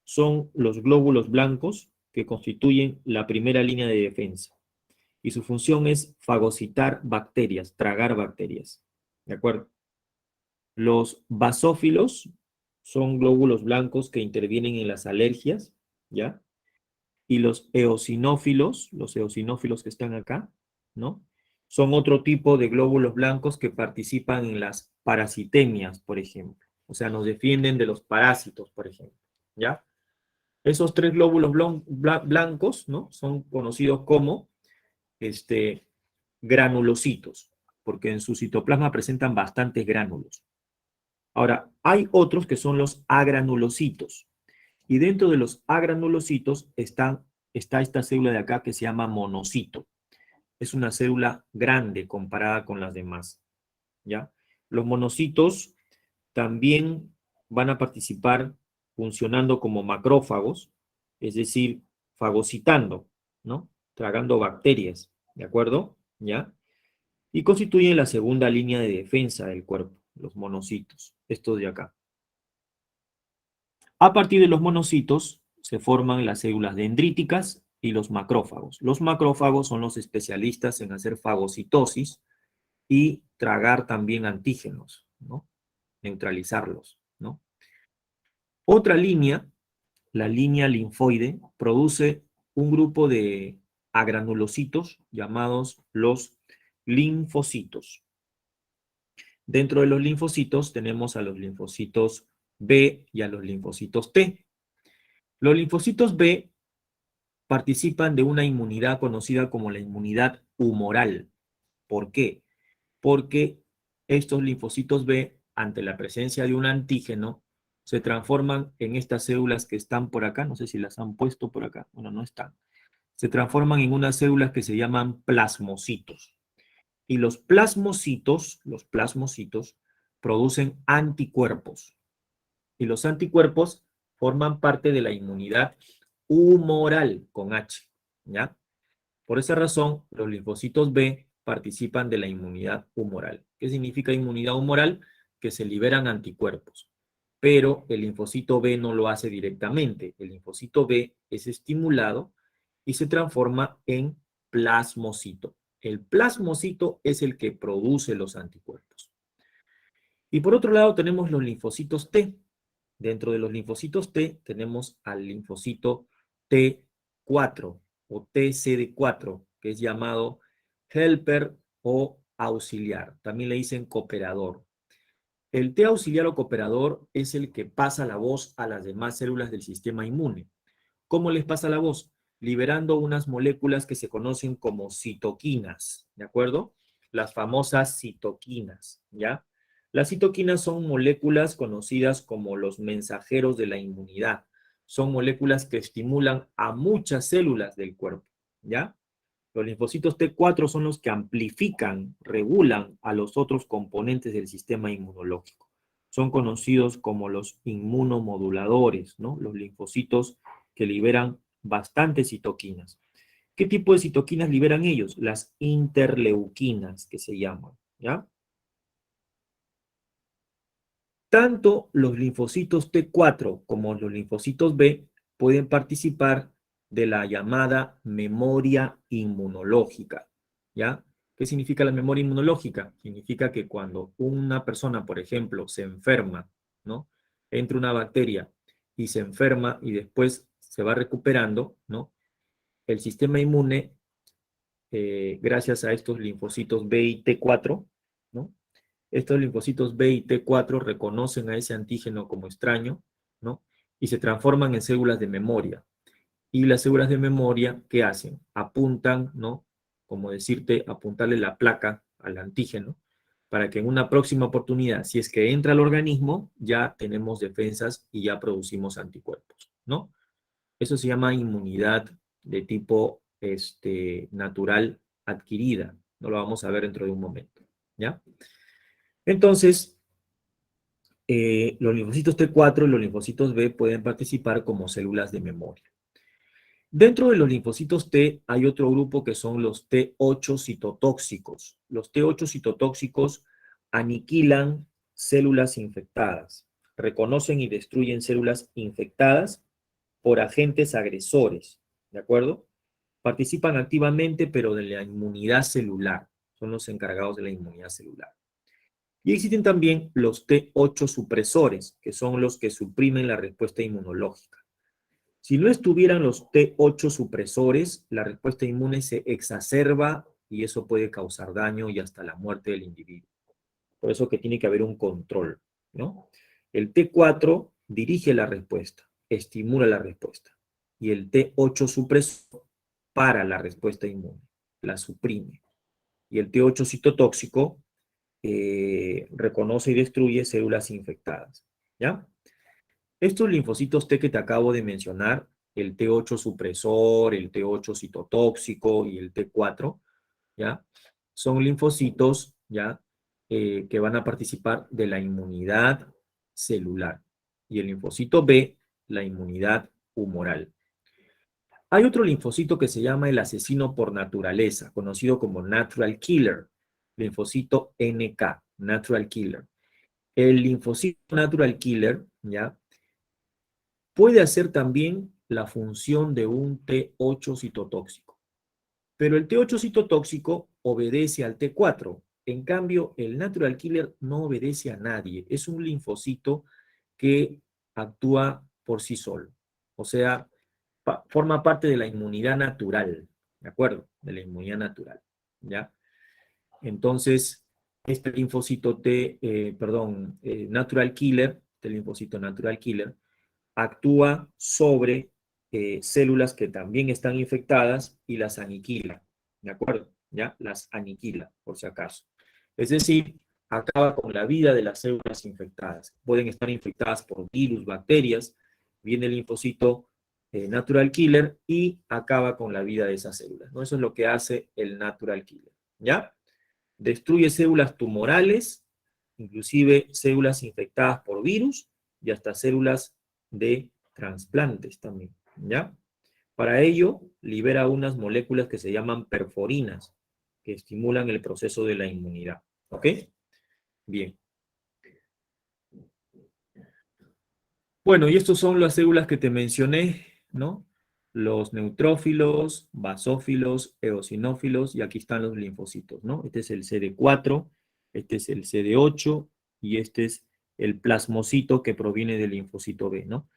son los glóbulos blancos que constituyen la primera línea de defensa. Y su función es fagocitar bacterias, tragar bacterias. ¿De acuerdo? Los basófilos son glóbulos blancos que intervienen en las alergias, ¿ya? Y los eosinófilos que están acá, ¿no? Son otro tipo de glóbulos blancos que participan en las parasitemias, por ejemplo. O sea, nos defienden de los parásitos, por ejemplo, ¿ya? Esos tres glóbulos blancos, ¿no? Son conocidos como granulocitos, porque en su citoplasma presentan bastantes gránulos. Ahora, hay otros que son los agranulocitos. Y dentro de los agranulocitos está esta célula de acá que se llama monocito. Es una célula grande comparada con las demás, ¿ya? Los monocitos también van a participar funcionando como macrófagos, es decir, fagocitando, ¿no? Tragando bacterias, ¿de acuerdo? ¿Ya? Y constituyen la segunda línea de defensa del cuerpo, los monocitos, estos de acá. A partir de los monocitos se forman las células dendríticas y los macrófagos. Los macrófagos son los especialistas en hacer fagocitosis y tragar también antígenos, ¿no? Neutralizarlos, ¿no? Otra línea, la línea linfoide, produce un grupo de agranulocitos llamados los linfocitos. Dentro de los linfocitos tenemos a los linfocitos B y a los linfocitos T. Los linfocitos B participan de una inmunidad conocida como la inmunidad humoral. ¿Por qué? Porque estos linfocitos B, ante la presencia de un antígeno, se transforman en estas células que están por acá, no sé si las han puesto por acá, bueno, no están. Se transforman en unas células que se llaman plasmocitos. Y los plasmocitos producen anticuerpos. Y los anticuerpos forman parte de la inmunidad humoral con H, ¿ya? Por esa razón, los linfocitos B participan de la inmunidad humoral. ¿Qué significa inmunidad humoral? Que se liberan anticuerpos. Pero el linfocito B no lo hace directamente. El linfocito B es estimulado y se transforma en plasmocito. El plasmocito es el que produce los anticuerpos. Y por otro lado tenemos los linfocitos T. Dentro de los linfocitos T tenemos al linfocito T4 o TCD4, que es llamado helper o auxiliar. También le dicen cooperador. El T auxiliar o cooperador es el que pasa la voz a las demás células del sistema inmune. ¿Cómo les pasa la voz? Liberando unas moléculas que se conocen como citoquinas, ¿de acuerdo? Las famosas citoquinas, ¿ya? Las citoquinas son moléculas conocidas como los mensajeros de la inmunidad. Son moléculas que estimulan a muchas células del cuerpo, ¿ya? Los linfocitos T4 son los que amplifican, regulan a los otros componentes del sistema inmunológico. Son conocidos como los inmunomoduladores, ¿no? Los linfocitos que liberan bastantes citoquinas. ¿Qué tipo de citoquinas liberan ellos? Las interleuquinas, que se llaman, ¿ya? Tanto los linfocitos T4 como los linfocitos B pueden participar de la llamada memoria inmunológica, ¿ya? ¿Qué significa la memoria inmunológica? Significa que cuando una persona, por ejemplo, se enferma, ¿no? Entra una bacteria y se enferma y después se va recuperando, ¿no? El sistema inmune, gracias a estos linfocitos B y T4, ¿no? Estos linfocitos B y T4 reconocen a ese antígeno como extraño, ¿no? Y se transforman en células de memoria. Y las células de memoria, ¿qué hacen? Apuntan, ¿no? Como decirte, apuntarle la placa al antígeno, para que en una próxima oportunidad, si es que entra al organismo, ya tenemos defensas y ya producimos anticuerpos, ¿no? Eso se llama inmunidad de tipo natural adquirida. No lo vamos a ver dentro de un momento, ¿ya? Entonces, los linfocitos T4 y los linfocitos B pueden participar como células de memoria. Dentro de los linfocitos T hay otro grupo que son los T8 citotóxicos. Los T8 citotóxicos aniquilan células infectadas, reconocen y destruyen células infectadas por agentes agresores, ¿de acuerdo? Participan activamente, pero de la inmunidad celular. Son los encargados de la inmunidad celular. Y existen también los T8 supresores, que son los que suprimen la respuesta inmunológica. Si no estuvieran los T8 supresores, la respuesta inmune se exacerba y eso puede causar daño y hasta la muerte del individuo. Por eso que tiene que haber un control, ¿no? El T4 dirige la respuesta, estimula la respuesta. Y el T8 supresor para la respuesta inmune, la suprime. Y el T8 citotóxico reconoce y destruye células infectadas, ¿ya? Estos linfocitos T que te acabo de mencionar, el T8 supresor, el T8 citotóxico y el T4, ¿ya? Son linfocitos, ¿ya? Que van a participar de la inmunidad celular. Y el linfocito B, la inmunidad humoral. Hay otro linfocito que se llama el asesino por naturaleza, conocido como natural killer, linfocito NK, natural killer. El linfocito natural killer, ¿ya? Puede hacer también la función de un T8 citotóxico. Pero el T8 citotóxico obedece al T4. En cambio, el natural killer no obedece a nadie. Es un linfocito que actúa por sí solo. O sea, forma parte de la inmunidad natural. ¿De acuerdo? De la inmunidad natural. ¿Ya? Entonces, este linfocito natural killer, este linfocito natural killer, actúa sobre células que también están infectadas y las aniquila, ¿de acuerdo? ¿Ya? Las aniquila, por si acaso. Es decir, acaba con la vida de las células infectadas. Pueden estar infectadas por virus, bacterias, viene el linfocito natural killer y acaba con la vida de esas células, ¿no? Eso es lo que hace el natural killer, ¿ya? Destruye células tumorales, inclusive células infectadas por virus y hasta células de trasplantes también, ¿ya? Para ello, libera unas moléculas que se llaman perforinas, que estimulan el proceso de la inmunidad, ¿ok? Bien. Bueno, y estos son las células que te mencioné, ¿no? Los neutrófilos, basófilos, eosinófilos, y aquí están los linfocitos, ¿no? Este es el CD4, este es el CD8, y este es el plasmocito que proviene del linfocito B, ¿no?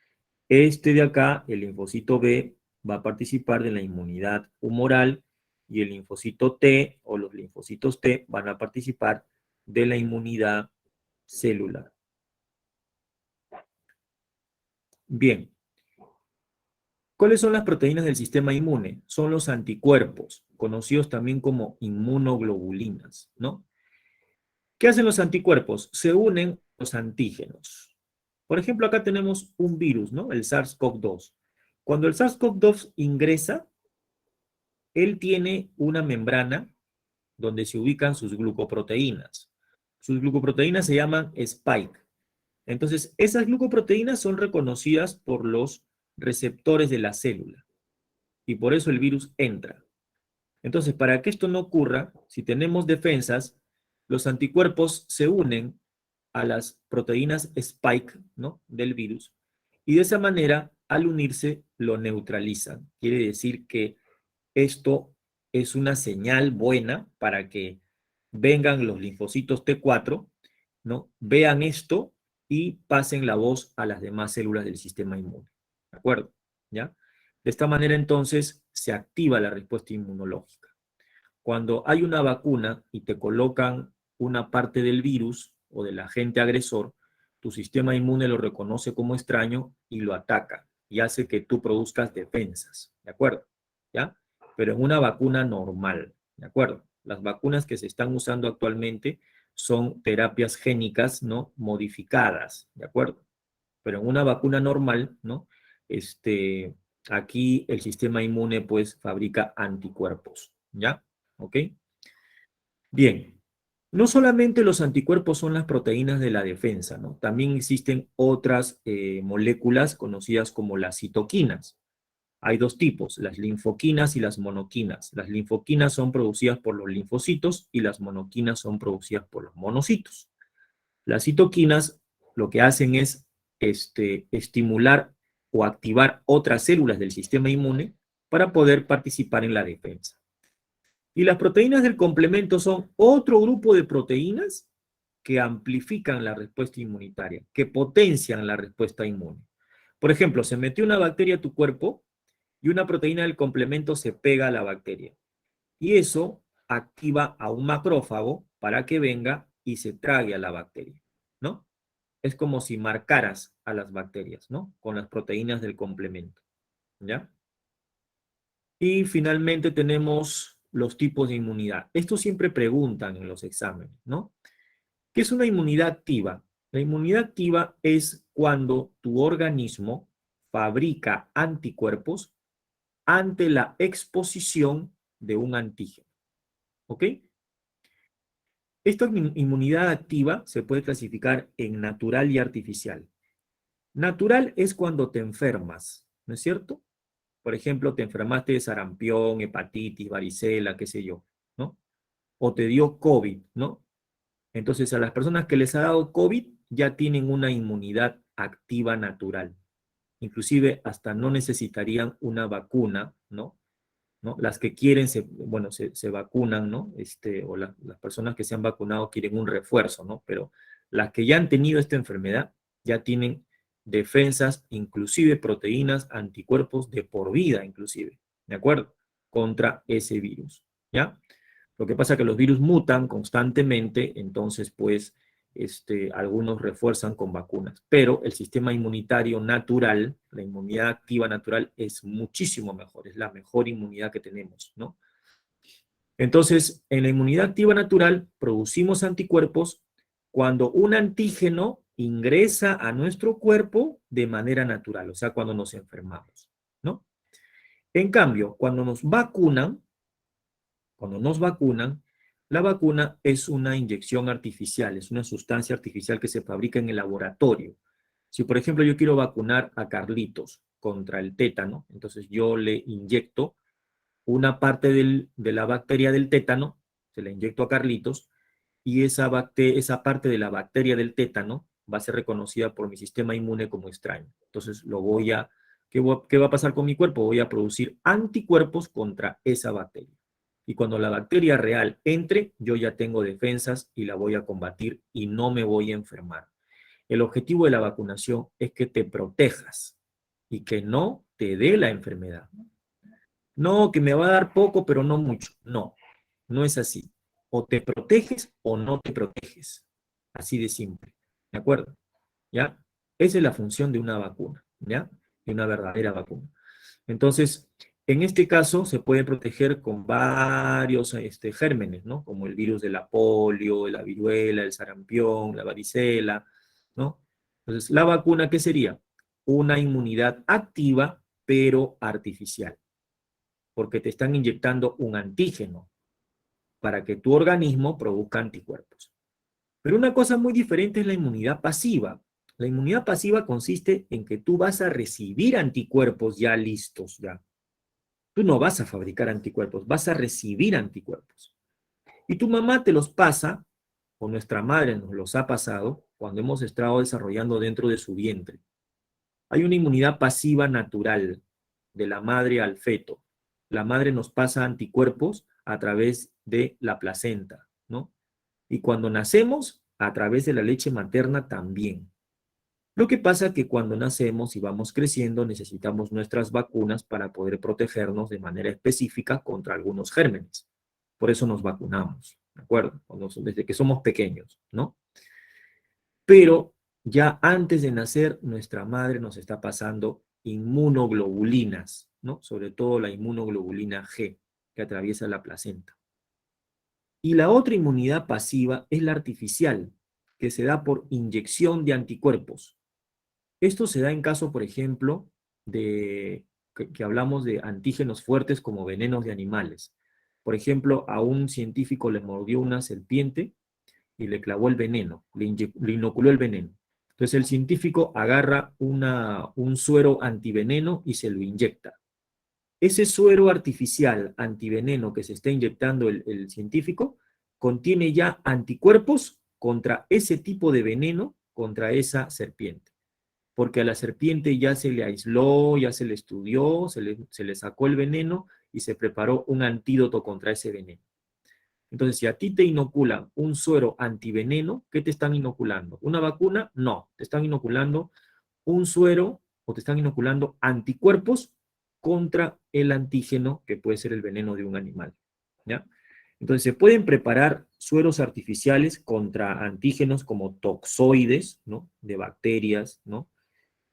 Este de acá, el linfocito B, va a participar de la inmunidad humoral, y el linfocito T, o los linfocitos T, van a participar de la inmunidad celular. Bien. ¿Cuáles son las proteínas del sistema inmune? Son los anticuerpos, conocidos también como inmunoglobulinas, ¿no? ¿Qué hacen los anticuerpos? Se unen a los antígenos. Por ejemplo, acá tenemos un virus, ¿no? El SARS-CoV-2. Cuando el SARS-CoV-2 ingresa, él tiene una membrana donde se ubican sus glucoproteínas. Sus glucoproteínas se llaman spike. Entonces, esas glucoproteínas son reconocidas por los receptores de la célula y por eso el virus entra. Entonces, para que esto no ocurra, si tenemos defensas, los anticuerpos se unen a las proteínas spike, ¿no?, del virus, y de esa manera, al unirse, lo neutralizan. Quiere decir que esto es una señal buena para que vengan los linfocitos T4, ¿no?, vean esto y pasen la voz a las demás células del sistema inmune. ¿De acuerdo? ¿Ya? De esta manera, entonces, se activa la respuesta inmunológica. Cuando hay una vacuna y te colocan una parte del virus o del agente agresor, tu sistema inmune lo reconoce como extraño y lo ataca y hace que tú produzcas defensas, ¿de acuerdo? ¿Ya? Pero en una vacuna normal, ¿de acuerdo? Las vacunas que se están usando actualmente son terapias génicas, ¿no?, modificadas, ¿de acuerdo? Pero en una vacuna normal, ¿no? Aquí el sistema inmune pues fabrica anticuerpos, ¿ya? ¿Ok? Bien, no solamente los anticuerpos son las proteínas de la defensa, ¿no? También existen otras moléculas conocidas como las citoquinas. Hay dos tipos, las linfoquinas y las monoquinas. Las linfoquinas son producidas por los linfocitos y las monoquinas son producidas por los monocitos. Las citoquinas lo que hacen es estimular o activar otras células del sistema inmune para poder participar en la defensa. Y las proteínas del complemento son otro grupo de proteínas que amplifican la respuesta inmunitaria, que potencian la respuesta inmune. Por ejemplo, se metió una bacteria a tu cuerpo y una proteína del complemento se pega a la bacteria. Y eso activa a un macrófago para que venga y se trague a la bacteria, ¿no? Es como si marcaras a las bacterias, ¿no? Con las proteínas del complemento, ¿ya? Y finalmente tenemos los tipos de inmunidad. Esto siempre preguntan en los exámenes, ¿no? ¿Qué es una inmunidad activa? La inmunidad activa es cuando tu organismo fabrica anticuerpos ante la exposición de un antígeno, ¿ok? Esta inmunidad activa se puede clasificar en natural y artificial. Natural es cuando te enfermas, ¿no es cierto? Por ejemplo, te enfermaste de sarampión, hepatitis, varicela, qué sé yo, ¿no? O te dio COVID, ¿no? Entonces, a las personas que les ha dado COVID ya tienen una inmunidad activa natural. inclusive hasta no necesitarían una vacuna, ¿no? Las que quieren, se vacunan, ¿no? O las personas que se han vacunado quieren un refuerzo, ¿no? Pero las que ya han tenido esta enfermedad ya tienen defensas, inclusive proteínas, anticuerpos de por vida, inclusive, ¿de acuerdo? Contra ese virus, ¿ya? Lo que pasa es que los virus mutan constantemente, entonces, pues, algunos refuerzan con vacunas, pero el sistema inmunitario natural, la inmunidad activa natural, es muchísimo mejor, es la mejor inmunidad que tenemos, ¿no? Entonces, en la inmunidad activa natural, producimos anticuerpos cuando un antígeno ingresa a nuestro cuerpo de manera natural, o sea, cuando nos enfermamos, ¿no? En cambio, cuando nos vacunan, la vacuna es una inyección artificial, es una sustancia artificial que se fabrica en el laboratorio. Si, por ejemplo, yo quiero vacunar a Carlitos contra el tétano, entonces yo le inyecto una parte de la bacteria del tétano, se la inyecto a Carlitos, y esa parte de la bacteria del tétano va a ser reconocida por mi sistema inmune como extraño. Entonces, ¿qué va a pasar con mi cuerpo? Voy a producir anticuerpos contra esa bacteria. Y cuando la bacteria real entre, yo ya tengo defensas y la voy a combatir y no me voy a enfermar. El objetivo de la vacunación es que te protejas y que no te dé la enfermedad. No, que me va a dar poco, pero no mucho. No, no es así. O te proteges o no te proteges. Así de simple. ¿De acuerdo? ¿Ya? Esa es la función de una vacuna, ¿ya? De una verdadera vacuna. Entonces, en este caso se puede proteger con varios gérmenes, ¿no? Como el virus de la polio, la viruela, el sarampión, la varicela, ¿no? Entonces, la vacuna, ¿qué sería? Una inmunidad activa, pero artificial, porque te están inyectando un antígeno para que tu organismo produzca anticuerpos. Pero una cosa muy diferente es la inmunidad pasiva. La inmunidad pasiva consiste en que tú vas a recibir anticuerpos ya listos, ya. Tú no vas a fabricar anticuerpos, vas a recibir anticuerpos. Y tu mamá te los pasa, o nuestra madre nos los ha pasado, cuando hemos estado desarrollando dentro de su vientre. Hay una inmunidad pasiva natural de la madre al feto. La madre nos pasa anticuerpos a través de la placenta, ¿no? Y cuando nacemos, a través de la leche materna también. Lo que pasa es que cuando nacemos y vamos creciendo, necesitamos nuestras vacunas para poder protegernos de manera específica contra algunos gérmenes. Por eso nos vacunamos, ¿de acuerdo? Desde que somos pequeños, ¿no? Pero ya antes de nacer, nuestra madre nos está pasando inmunoglobulinas, ¿no? Sobre todo la inmunoglobulina G, que atraviesa la placenta. Y la otra inmunidad pasiva es la artificial, que se da por inyección de anticuerpos. Esto se da en caso, por ejemplo, que hablamos de antígenos fuertes como venenos de animales. Por ejemplo, a un científico le mordió una serpiente y le clavó el veneno, le inoculó el veneno. Entonces el científico agarra un suero antiveneno y se lo inyecta. Ese suero artificial antiveneno que se está inyectando el científico contiene ya anticuerpos contra ese tipo de veneno, contra esa serpiente. Porque a la serpiente ya se le aisló, ya se le estudió, se le sacó el veneno y se preparó un antídoto contra ese veneno. Entonces, si a ti te inoculan un suero antiveneno, ¿qué te están inoculando? ¿Una vacuna? No, te están inoculando un suero o te están inoculando anticuerpos contra el antígeno, que puede ser el veneno de un animal, ¿ya? Entonces, se pueden preparar sueros artificiales contra antígenos como toxoides, ¿no? De bacterias, ¿no?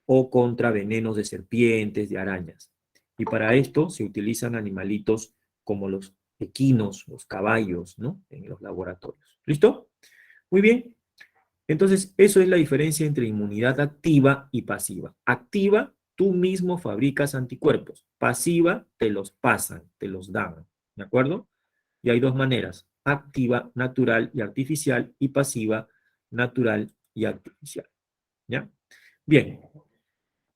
O contra venenos de serpientes, de arañas. Y para esto se utilizan animalitos como los equinos, los caballos, ¿no? En los laboratorios. ¿Listo? Muy bien. Entonces, eso es la diferencia entre inmunidad activa y pasiva. Activa, tú mismo fabricas anticuerpos. Pasiva, te los pasan, te los dan. ¿De acuerdo? Y hay dos maneras. Activa, natural y artificial, y pasiva, natural y artificial. ¿Ya? Bien.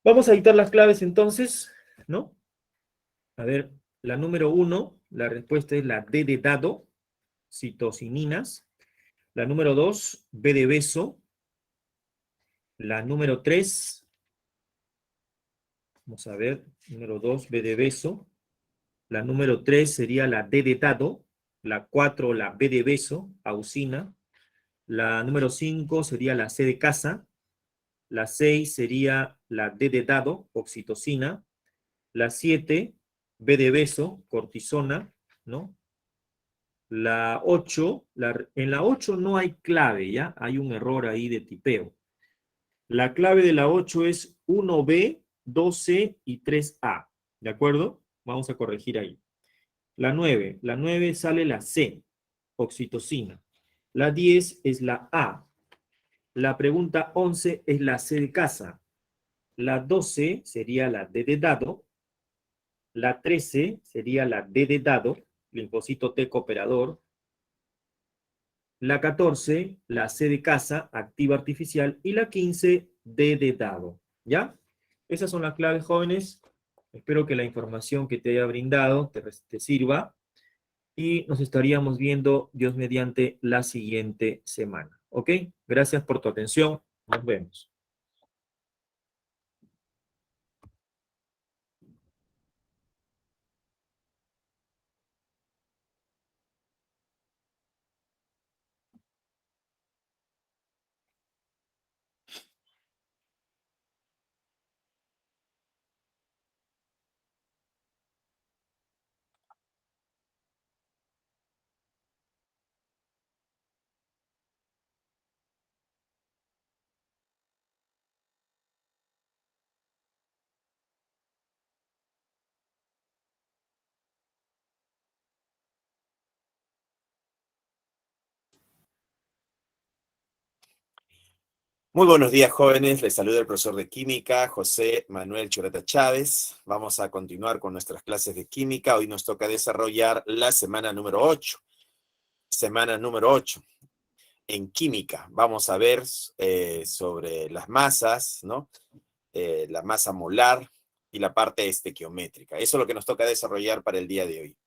Vamos a editar las claves entonces, ¿no? A ver, la número 1, la respuesta es la D de dado, citocininas. La número 2, B de beso. La número 3, Vamos a ver, número 2, B de beso. La número 3 sería la D de dado. La 4, la B de beso, ausina. La número 5 sería la C de casa. La 6 sería la D de dado, oxitocina. La 7, B de beso, cortisona, ¿no? La 8, en la 8 no hay clave, ¿ya? Hay un error ahí de tipeo. La clave de la 8 es 1B, 2C y 3A, ¿de acuerdo? Vamos a corregir ahí. La 9 sale la C, oxitocina. La 10 es la A. La pregunta 11 es la C de casa. La 12 sería la D de dado. La 13 sería la D de dado, linfocito T cooperador. La 14, la C de casa, activa artificial. Y la 15, D de dado. ¿Ya? Esas son las claves, jóvenes. Espero que la información que te haya brindado te sirva. Y nos estaríamos viendo, Dios mediante, la siguiente semana. ¿Ok? Gracias por tu atención. Nos vemos. Muy buenos días, jóvenes. Les saluda el profesor de química, José Manuel Chureta Chávez. Vamos a continuar con nuestras clases de química. Hoy nos toca desarrollar la semana número 8. Semana número 8. En química vamos a ver sobre las masas, ¿no? La masa molar y la parte estequiométrica. Eso es lo que nos toca desarrollar para el día de hoy.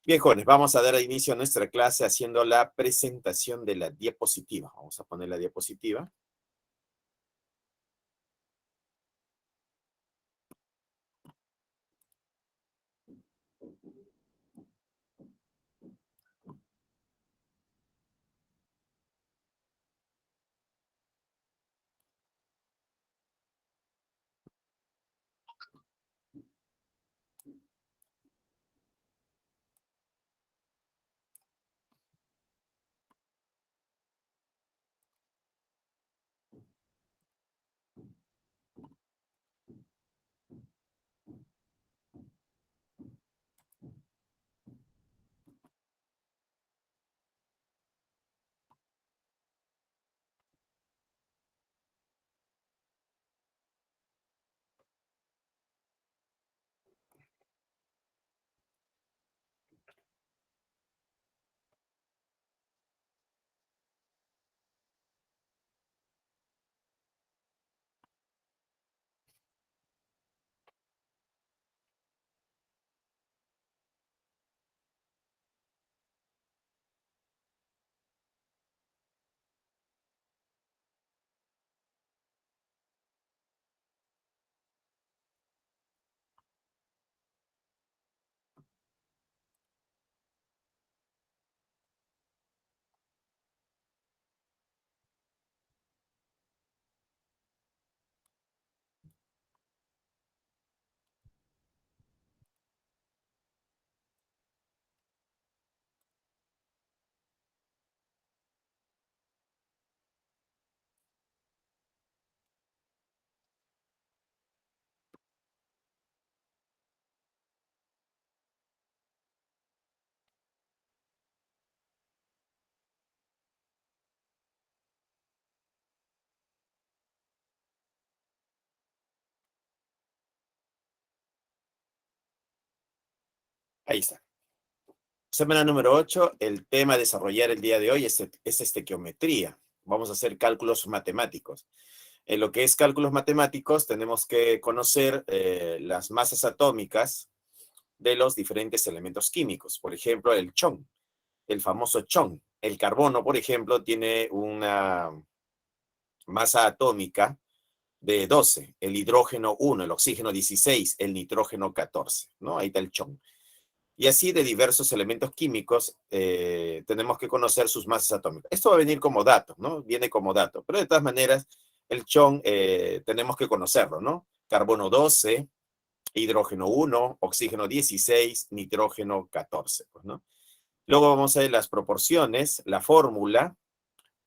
Bien, jóvenes, vamos a dar inicio a nuestra clase haciendo la presentación de la diapositiva. Vamos a poner la diapositiva. Ahí está. Semana número 8, el tema a desarrollar el día de hoy es estequiometría. Vamos a hacer cálculos matemáticos. En lo que es cálculos matemáticos tenemos que conocer las masas atómicas de los diferentes elementos químicos. Por ejemplo, el chon, el famoso chon. El carbono, por ejemplo, tiene una masa atómica de 12, el hidrógeno 1, el oxígeno 16, el nitrógeno 14, ¿no? Ahí está el chon. Y así de diversos elementos químicos tenemos que conocer sus masas atómicas. Esto va a venir como dato, ¿no? Viene como dato, pero de todas maneras el chon tenemos que conocerlo, ¿no? Carbono 12, hidrógeno 1, oxígeno 16, nitrógeno 14, pues, ¿no? Luego vamos a ver las proporciones, la fórmula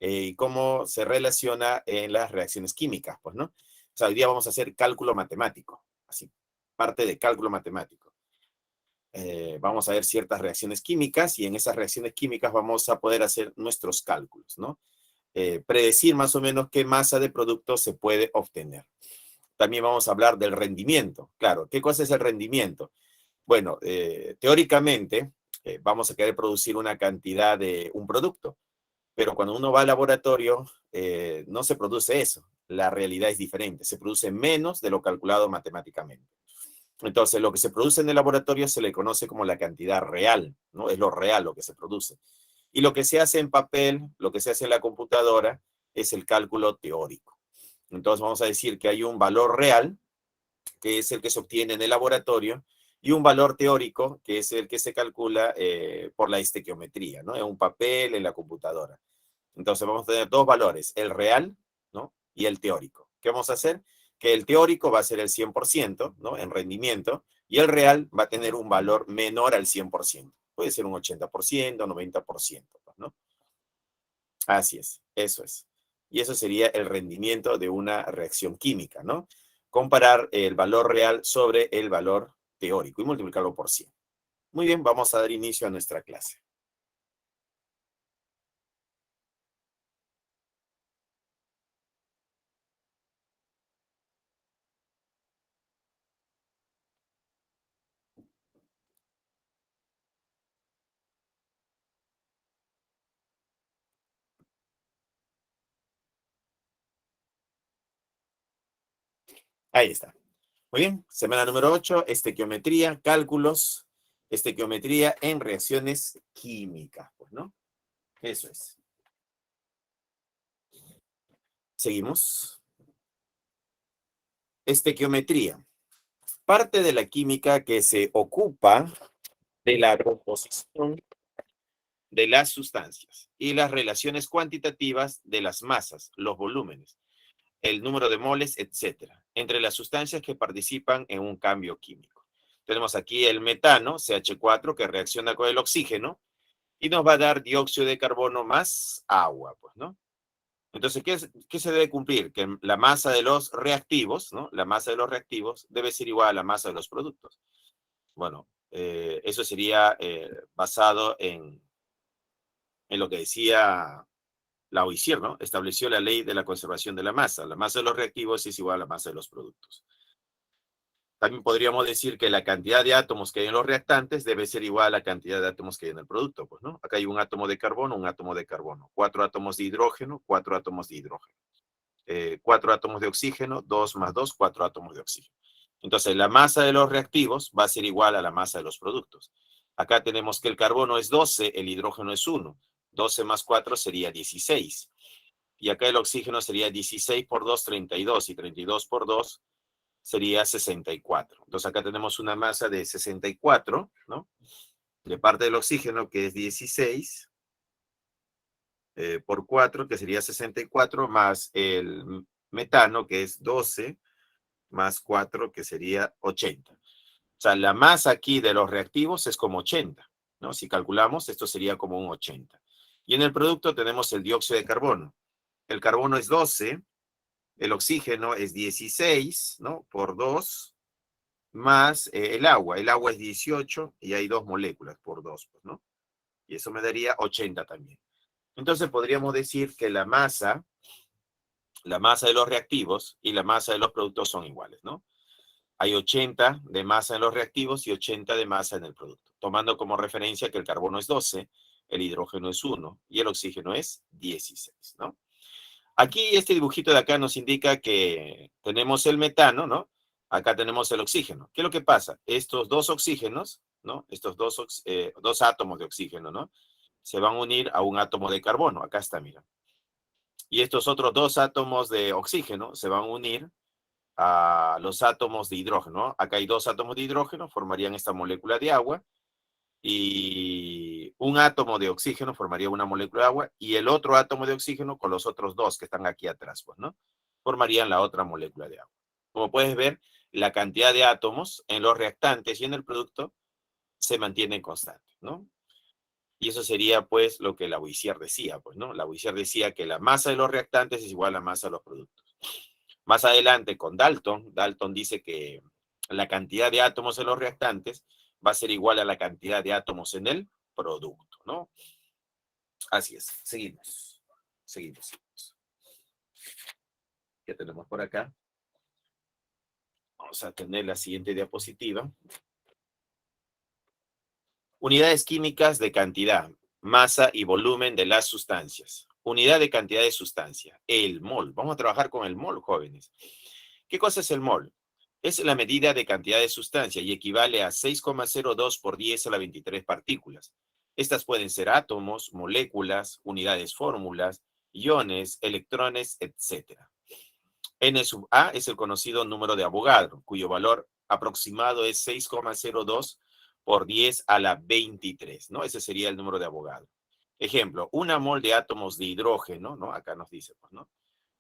y cómo se relaciona en las reacciones químicas, pues, ¿no? O sea, hoy día vamos a hacer cálculo matemático, así, parte de cálculo matemático. Vamos a ver ciertas reacciones químicas y en esas reacciones químicas vamos a poder hacer nuestros cálculos, ¿no? Predecir más o menos qué masa de producto se puede obtener. También vamos a hablar del rendimiento. Claro, ¿qué cosa es el rendimiento? Bueno, teóricamente vamos a querer producir una cantidad de un producto, pero cuando uno va al laboratorio no se produce eso. La realidad es diferente. Se produce menos de lo calculado matemáticamente. Entonces, lo que se produce en el laboratorio se le conoce como la cantidad real, ¿no? Es lo real lo que se produce. Y lo que se hace en papel, lo que se hace en la computadora, es el cálculo teórico. Entonces, vamos a decir que hay un valor real, que es el que se obtiene en el laboratorio, y un valor teórico, que es el que se calcula por la estequiometría, ¿no? En un papel, en la computadora. Entonces, vamos a tener dos valores, el real, ¿no? Y el teórico. ¿Qué vamos a hacer? Que el teórico va a ser el 100%, ¿no? En rendimiento, y el real va a tener un valor menor al 100%. Puede ser un 80%, 90%, ¿no? Así es, eso es. Y eso sería el rendimiento de una reacción química, ¿no? Comparar el valor real sobre el valor teórico y multiplicarlo por 100. Muy bien, vamos a dar inicio a nuestra clase. Ahí está. Muy bien, semana número 8, estequiometría, cálculos, estequiometría en reacciones químicas, pues, ¿no? Eso es. Seguimos. Estequiometría. Parte de la química que se ocupa de la composición de las sustancias y las relaciones cuantitativas de las masas, los volúmenes, el número de moles, etcétera, entre las sustancias que participan en un cambio químico. Tenemos aquí el metano, CH4, que reacciona con el oxígeno y nos va a dar dióxido de carbono más agua, pues, ¿no? Entonces, ¿qué se debe cumplir? Que la masa de los reactivos, ¿no? La masa de los reactivos debe ser igual a la masa de los productos. Bueno, eso sería basado en lo que decía Lavoisier, ¿no? Estableció la ley de la conservación de la masa. La masa de los reactivos es igual a la masa de los productos. También podríamos decir que la cantidad de átomos que hay en los reactantes debe ser igual a la cantidad de átomos que hay en el producto, pues, ¿no? Acá hay un átomo de carbono, un átomo de carbono, 4 átomos de hidrógeno, 4 átomos de hidrógeno, 4 átomos de oxígeno, 2 más 2, 4 átomos de oxígeno. Entonces, la masa de los reactivos va a ser igual a la masa de los productos. Acá tenemos que el carbono es 12, el hidrógeno es 1. 12 más 4 sería 16. Y acá el oxígeno sería 16 por 2, 32. Y 32 por 2 sería 64. Entonces acá tenemos una masa de 64, ¿no? De parte del oxígeno, que es 16, por 4, que sería 64, más el metano, que es 12, más 4, que sería 80. O sea, la masa aquí de los reactivos es como 80, ¿no? Si calculamos, esto sería como un 80. Y en el producto tenemos el dióxido de carbono. El carbono es 12, el oxígeno es 16, ¿no? Por 2, más el agua. El agua es 18 y hay 2 moléculas por 2, pues, ¿no? Y eso me daría 80 también. Entonces podríamos decir que la masa de los reactivos y la masa de los productos son iguales, ¿no? Hay 80 de masa en los reactivos y 80 de masa en el producto, tomando como referencia que el carbono es 12, el hidrógeno es 1 y el oxígeno es 16, ¿no? Aquí este dibujito de acá nos indica que tenemos el metano, ¿no? Acá tenemos el oxígeno. ¿Qué es lo que pasa? Estos dos oxígenos, ¿no? Estos dos átomos de oxígeno, ¿no? Se van a unir a un átomo de carbono. Acá está, mira. Y estos otros dos átomos de oxígeno se van a unir a los átomos de hidrógeno. Acá hay 2 átomos de hidrógeno, formarían esta molécula de agua, y un átomo de oxígeno formaría una molécula de agua, y el otro átomo de oxígeno con los otros 2 que están aquí atrás, pues, ¿no? Formarían la otra molécula de agua. Como puedes ver, la cantidad de átomos en los reactantes y en el producto se mantiene constante, ¿no? Y eso sería, pues, lo que Lavoisier decía, pues, ¿no? Lavoisier decía que la masa de los reactantes es igual a la masa de los productos. Más adelante, con Dalton, Dalton dice que la cantidad de átomos en los reactantes va a ser igual a la cantidad de átomos en el producto, ¿no? Así es. Seguimos. Seguimos. ¿Qué tenemos por acá? Vamos a tener la siguiente diapositiva. Unidades químicas de cantidad, masa y volumen de las sustancias. Unidad de cantidad de sustancia, el mol. Vamos a trabajar con el mol, jóvenes. ¿Qué cosa es el mol? Es la medida de cantidad de sustancia y equivale a 6,02 por 10 a la 23 partículas. Estas pueden ser átomos, moléculas, unidades fórmulas, iones, electrones, etc. N sub A es el conocido número de Avogadro, cuyo valor aproximado es 6,02 por 10 a la 23, ¿no? Ese sería el número de Avogadro. Ejemplo, una mol de átomos de hidrógeno, ¿no? Acá nos dice, pues, ¿no?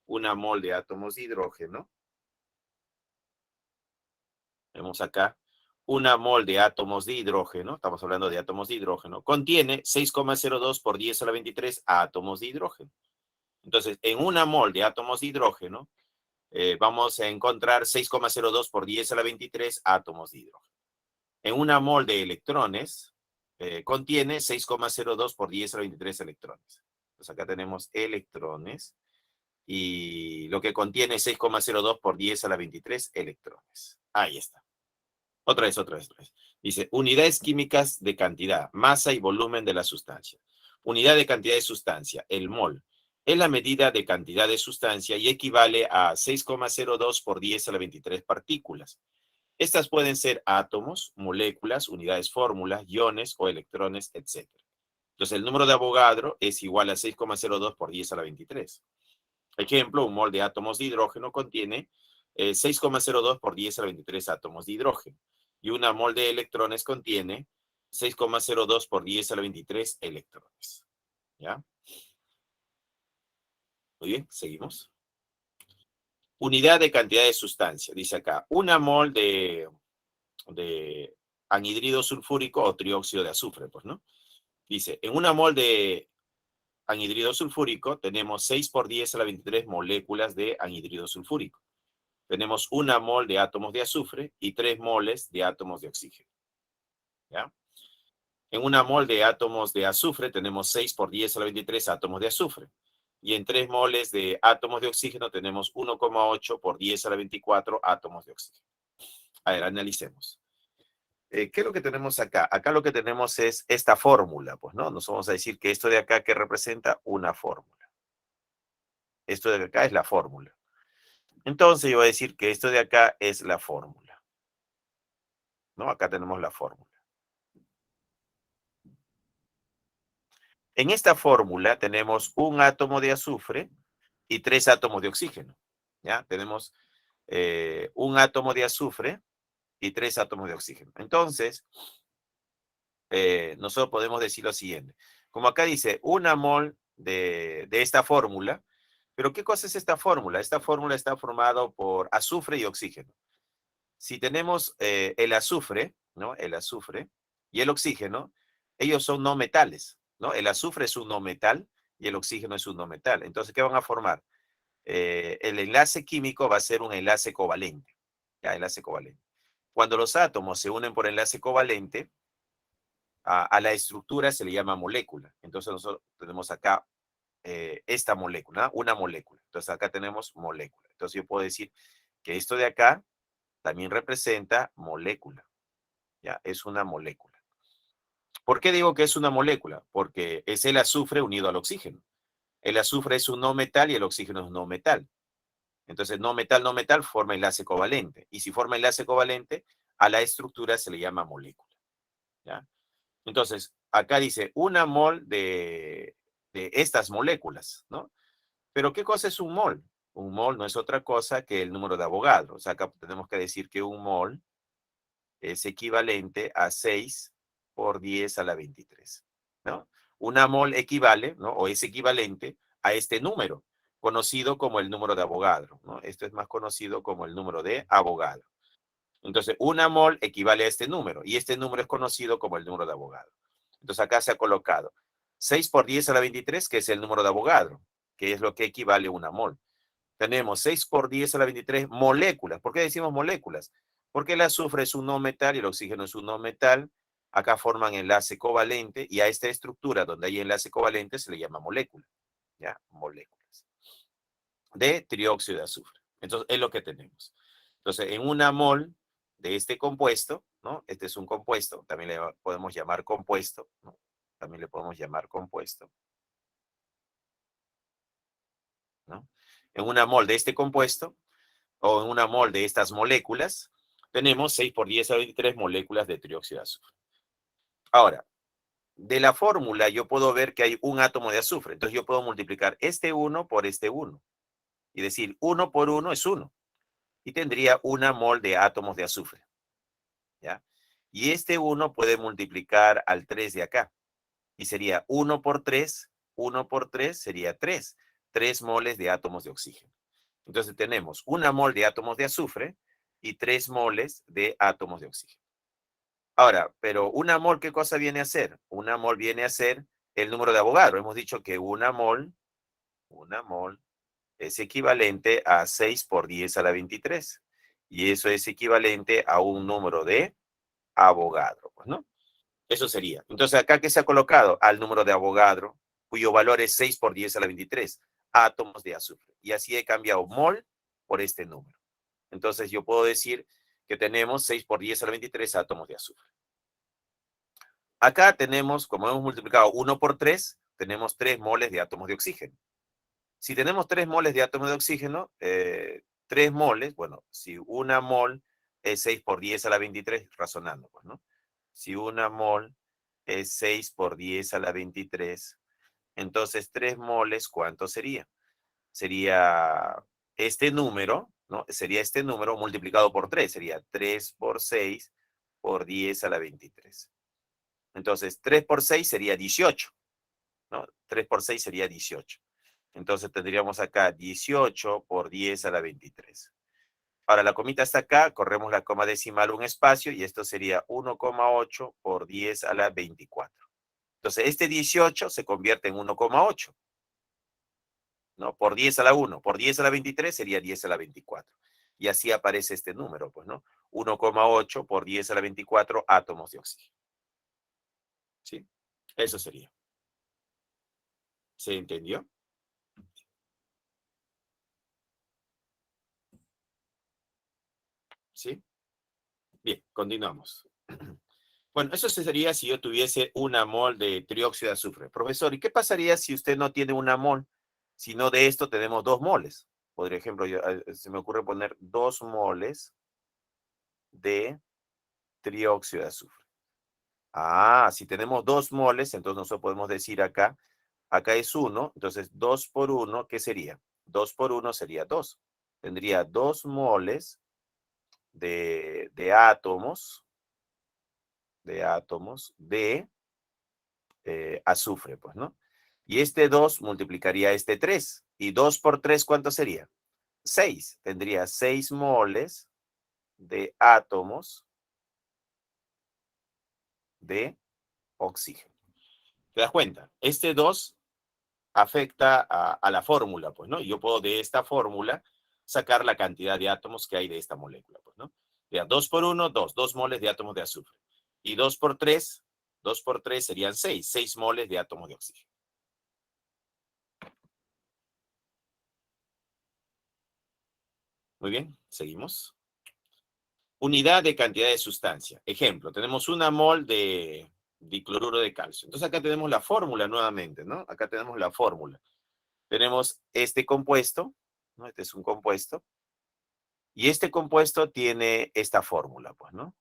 Una mol de átomos de hidrógeno. Vemos acá, una mol de átomos de hidrógeno, estamos hablando de átomos de hidrógeno, contiene 6,02 por 10 a la 23 átomos de hidrógeno. Entonces, en una mol de átomos de hidrógeno, vamos a encontrar 6,02 por 10 a la 23 átomos de hidrógeno. En una mol de electrones, contiene 6,02 por 10 a la 23 electrones. Entonces acá tenemos electrones y lo que contiene 6,02 por 10 a la 23 electrones. Ahí está. Otra vez. Dice, unidades químicas de cantidad, masa y volumen de la sustancia. Unidad de cantidad de sustancia, el mol. Es la medida de cantidad de sustancia y equivale a 6,02 por 10 a la 23 partículas. Estas pueden ser átomos, moléculas, unidades fórmulas, iones o electrones, etc. Entonces, el número de Avogadro es igual a 6,02 por 10 a la 23. Ejemplo, un mol de átomos de hidrógeno contiene 6,02 por 10 a la 23 átomos de hidrógeno. Y una mol de electrones contiene 6,02 por 10 a la 23 electrones. ¿Ya? Muy bien, seguimos. Unidad de cantidad de sustancia. Dice acá, una mol de anhidrido sulfúrico o trióxido de azufre, pues, ¿no? Dice, en una mol de anhidrido sulfúrico tenemos 6 por 10 a la 23 moléculas de anhidrido sulfúrico. Tenemos una mol de átomos de azufre y 3 moles de átomos de oxígeno. ¿Ya? En una mol de átomos de azufre tenemos 6 por 10 a la 23 átomos de azufre. Y en 3 moles de átomos de oxígeno tenemos 1,8 por 10 a la 24 átomos de oxígeno. A ver, analicemos. ¿Qué es lo que tenemos acá? Acá lo que tenemos es esta fórmula, pues, ¿no? Nos vamos a decir que esto de acá que representa una fórmula. Esto de acá es la fórmula. Entonces yo voy a decir que esto de acá es la fórmula, ¿no? Acá tenemos la fórmula. En esta fórmula tenemos un átomo de azufre y 3 átomos de oxígeno, ¿ya? Tenemos un átomo de azufre y 3 átomos de oxígeno. Entonces, nosotros podemos decir lo siguiente. Como acá dice, una mol de esta fórmula, pero ¿qué cosa es esta fórmula? Esta fórmula está formada por azufre y oxígeno. Si tenemos el azufre, ¿no? El azufre y el oxígeno, ellos son no metales, ¿no? El azufre es un no metal y el oxígeno es un no metal. Entonces, ¿qué van a formar? El enlace químico va a ser un enlace covalente. ¿Ya? Enlace covalente. Cuando los átomos se unen por enlace covalente, a la estructura se le llama molécula. Entonces nosotros tenemos acá esta molécula, ¿no? Una molécula. Entonces acá tenemos molécula. Entonces yo puedo decir que esto de acá también representa molécula. ¿Ya? Es una molécula. ¿Por qué digo que es una molécula? Porque es el azufre unido al oxígeno. El azufre es un no metal y el oxígeno es un no metal. Entonces, no metal forma enlace covalente. Y si forma enlace covalente, a la estructura se le llama molécula. ¿Ya? Entonces, acá dice una mol de estas moléculas, ¿no? Pero ¿qué cosa es un mol? Un mol no es otra cosa que el número de Avogadro. O sea, acá tenemos que decir que un mol es equivalente a 6 por 10 a la 23, ¿no? Una mol equivale, ¿no? O es equivalente a este número, conocido como el número de Avogadro, ¿no? Esto es más conocido como el número de Avogadro. Entonces, una mol equivale a este número, y este número es conocido como el número de Avogadro. Entonces, acá se ha colocado 6 por 10 a la 23, que es el número de Avogadro, que es lo que equivale a una mol. Tenemos 6 por 10 a la 23 moléculas. ¿Por qué decimos moléculas? Porque el azufre es un no metal y el oxígeno es un no metal. Acá forman enlace covalente y a esta estructura donde hay enlace covalente se le llama molécula. ¿Ya? Moléculas de trióxido de azufre. Entonces, es lo que tenemos. Entonces, en una mol de este compuesto, ¿no? Este es un compuesto, también le podemos llamar compuesto, ¿no? También le podemos llamar compuesto, ¿no? En una mol de este compuesto, o en una mol de estas moléculas, tenemos 6 por 10 a 23 moléculas de trióxido de azufre. Ahora, de la fórmula yo puedo ver que hay un átomo de azufre. Entonces yo puedo multiplicar este 1 por este 1. Y decir 1 por 1 es 1. Y tendría una mol de átomos de azufre. ¿Ya? Y este 1 puede multiplicar al 3 de acá. Y sería 1 por 3. 1 por 3 sería 3. 3 moles de átomos de oxígeno. Entonces tenemos una mol de átomos de azufre y 3 moles de átomos de oxígeno. Ahora, pero una mol, ¿qué cosa viene a ser? Una mol viene a ser el número de Avogadro. Hemos dicho que una mol es equivalente a 6 por 10 a la 23. Y eso es equivalente a un número de Avogadro, pues, ¿no? Eso sería. Entonces, acá, ¿qué se ha colocado? Al número de Avogadro, cuyo valor es 6 por 10 a la 23, átomos de azufre. Y así he cambiado mol por este número. Entonces, yo puedo decir que tenemos 6 por 10 a la 23 átomos de azufre. Acá tenemos, como hemos multiplicado 1 por 3, tenemos 3 moles de átomos de oxígeno. Si tenemos 3 moles de átomos de oxígeno, 3 moles, bueno, si una mol es 6 por 10 a la 23, razonando, pues, ¿no? Si una mol es 6 por 10 a la 23, entonces 3 moles, ¿cuánto sería? Sería este número, ¿no? Sería este número multiplicado por 3, sería 3 por 6 por 10 a la 23. Entonces, 3 por 6 sería 18, ¿no? 3 por 6 sería 18. Entonces tendríamos acá 18 por 10 a la 23. Ahora la comita está acá, corremos la coma decimal un espacio y esto sería 1,8 por 10 a la 24. Entonces este 18 se convierte en 1,8, ¿no? Por 10 a la 1, por 10 a la 23 sería 10 a la 24. Y así aparece este número, pues, ¿no? 1,8 por 10 a la 24 átomos de oxígeno. ¿Sí? Eso sería. ¿Se entendió? ¿Sí? Bien, continuamos. Bueno, eso sería si yo tuviese una mol de trióxido de azufre. Profesor, ¿y qué pasaría si usted no tiene una mol? Si no de esto tenemos 2 moles. Por ejemplo, se me ocurre poner 2 moles de trióxido de azufre. Ah, si tenemos 2 moles, entonces nosotros podemos decir acá es 1, entonces 2 por 1, ¿qué sería? 2 por 1 sería 2. Tendría 2 moles de átomos de azufre, pues, ¿no? Y este 2 multiplicaría este 3. ¿Y 2 por 3 cuánto sería? 6. Tendría 6 moles de átomos de oxígeno. ¿Te das cuenta? Este 2 afecta a la fórmula, pues, ¿no? Yo puedo de esta fórmula sacar la cantidad de átomos que hay de esta molécula, pues, ¿no? Ya, 2 por 1, 2 moles de átomos de azufre. Y 2 por 3 serían 6 moles de átomos de oxígeno. Muy bien, seguimos. Unidad de cantidad de sustancia. Ejemplo, tenemos una mol de dicloruro de calcio. Entonces acá tenemos la fórmula nuevamente, ¿no? Acá tenemos la fórmula. Tenemos este compuesto, ¿no? Este es un compuesto. Y este compuesto tiene esta fórmula, pues, ¿no?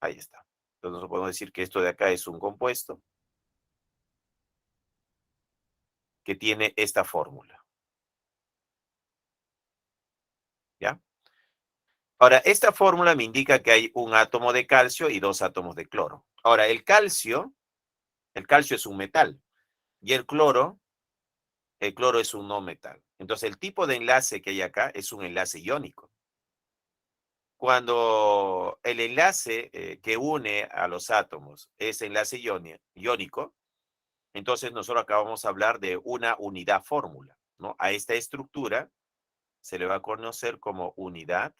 Ahí está. Entonces nosotros podemos decir que esto de acá es un compuesto que tiene esta fórmula. Ahora, esta fórmula me indica que hay un átomo de calcio y dos átomos de cloro. Ahora, el calcio es un metal y el cloro es un no metal. Entonces, el tipo de enlace que hay acá es un enlace iónico. Cuando el enlace que une a los átomos es enlace iónico, entonces nosotros acá vamos a hablar de una unidad fórmula, ¿no? A esta estructura se le va a conocer como unidad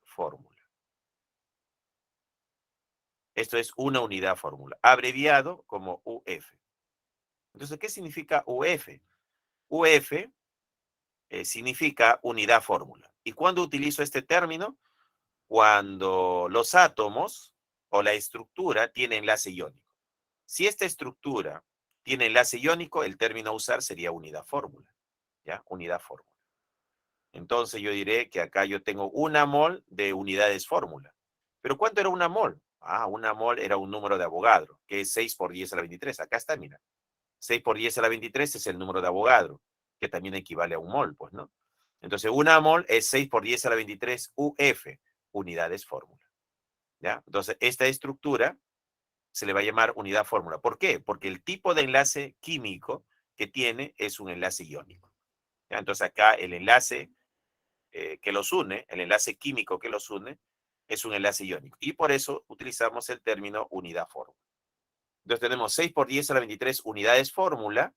fórmula. Esto es una unidad fórmula, abreviado como UF. Entonces, ¿qué significa UF? UF significa unidad fórmula. ¿Y cuándo utilizo este término? Cuando los átomos o la estructura tiene enlace iónico. Si esta estructura tiene enlace iónico, el término a usar sería unidad fórmula. ¿Ya? Unidad fórmula. Entonces yo diré que acá yo tengo una mol de unidades fórmula. ¿Pero cuánto era una mol? Ah, una mol era un número de Avogadro, que es 6 por 10 a la 23. Acá está, mira. 6 por 10 a la 23 es el número de Avogadro, que también equivale a un mol, pues, ¿no? Entonces, una mol es 6 por 10 a la 23 UF, unidades fórmula. ¿Ya? Entonces, esta estructura se le va a llamar unidad fórmula. ¿Por qué? Porque el tipo de enlace químico que tiene es un enlace iónico. ¿Ya? Entonces, acá el enlace que los une, el enlace químico que los une, es un enlace iónico. Y por eso utilizamos el término unidad fórmula. Entonces tenemos 6 por 10 a la 23 unidades fórmula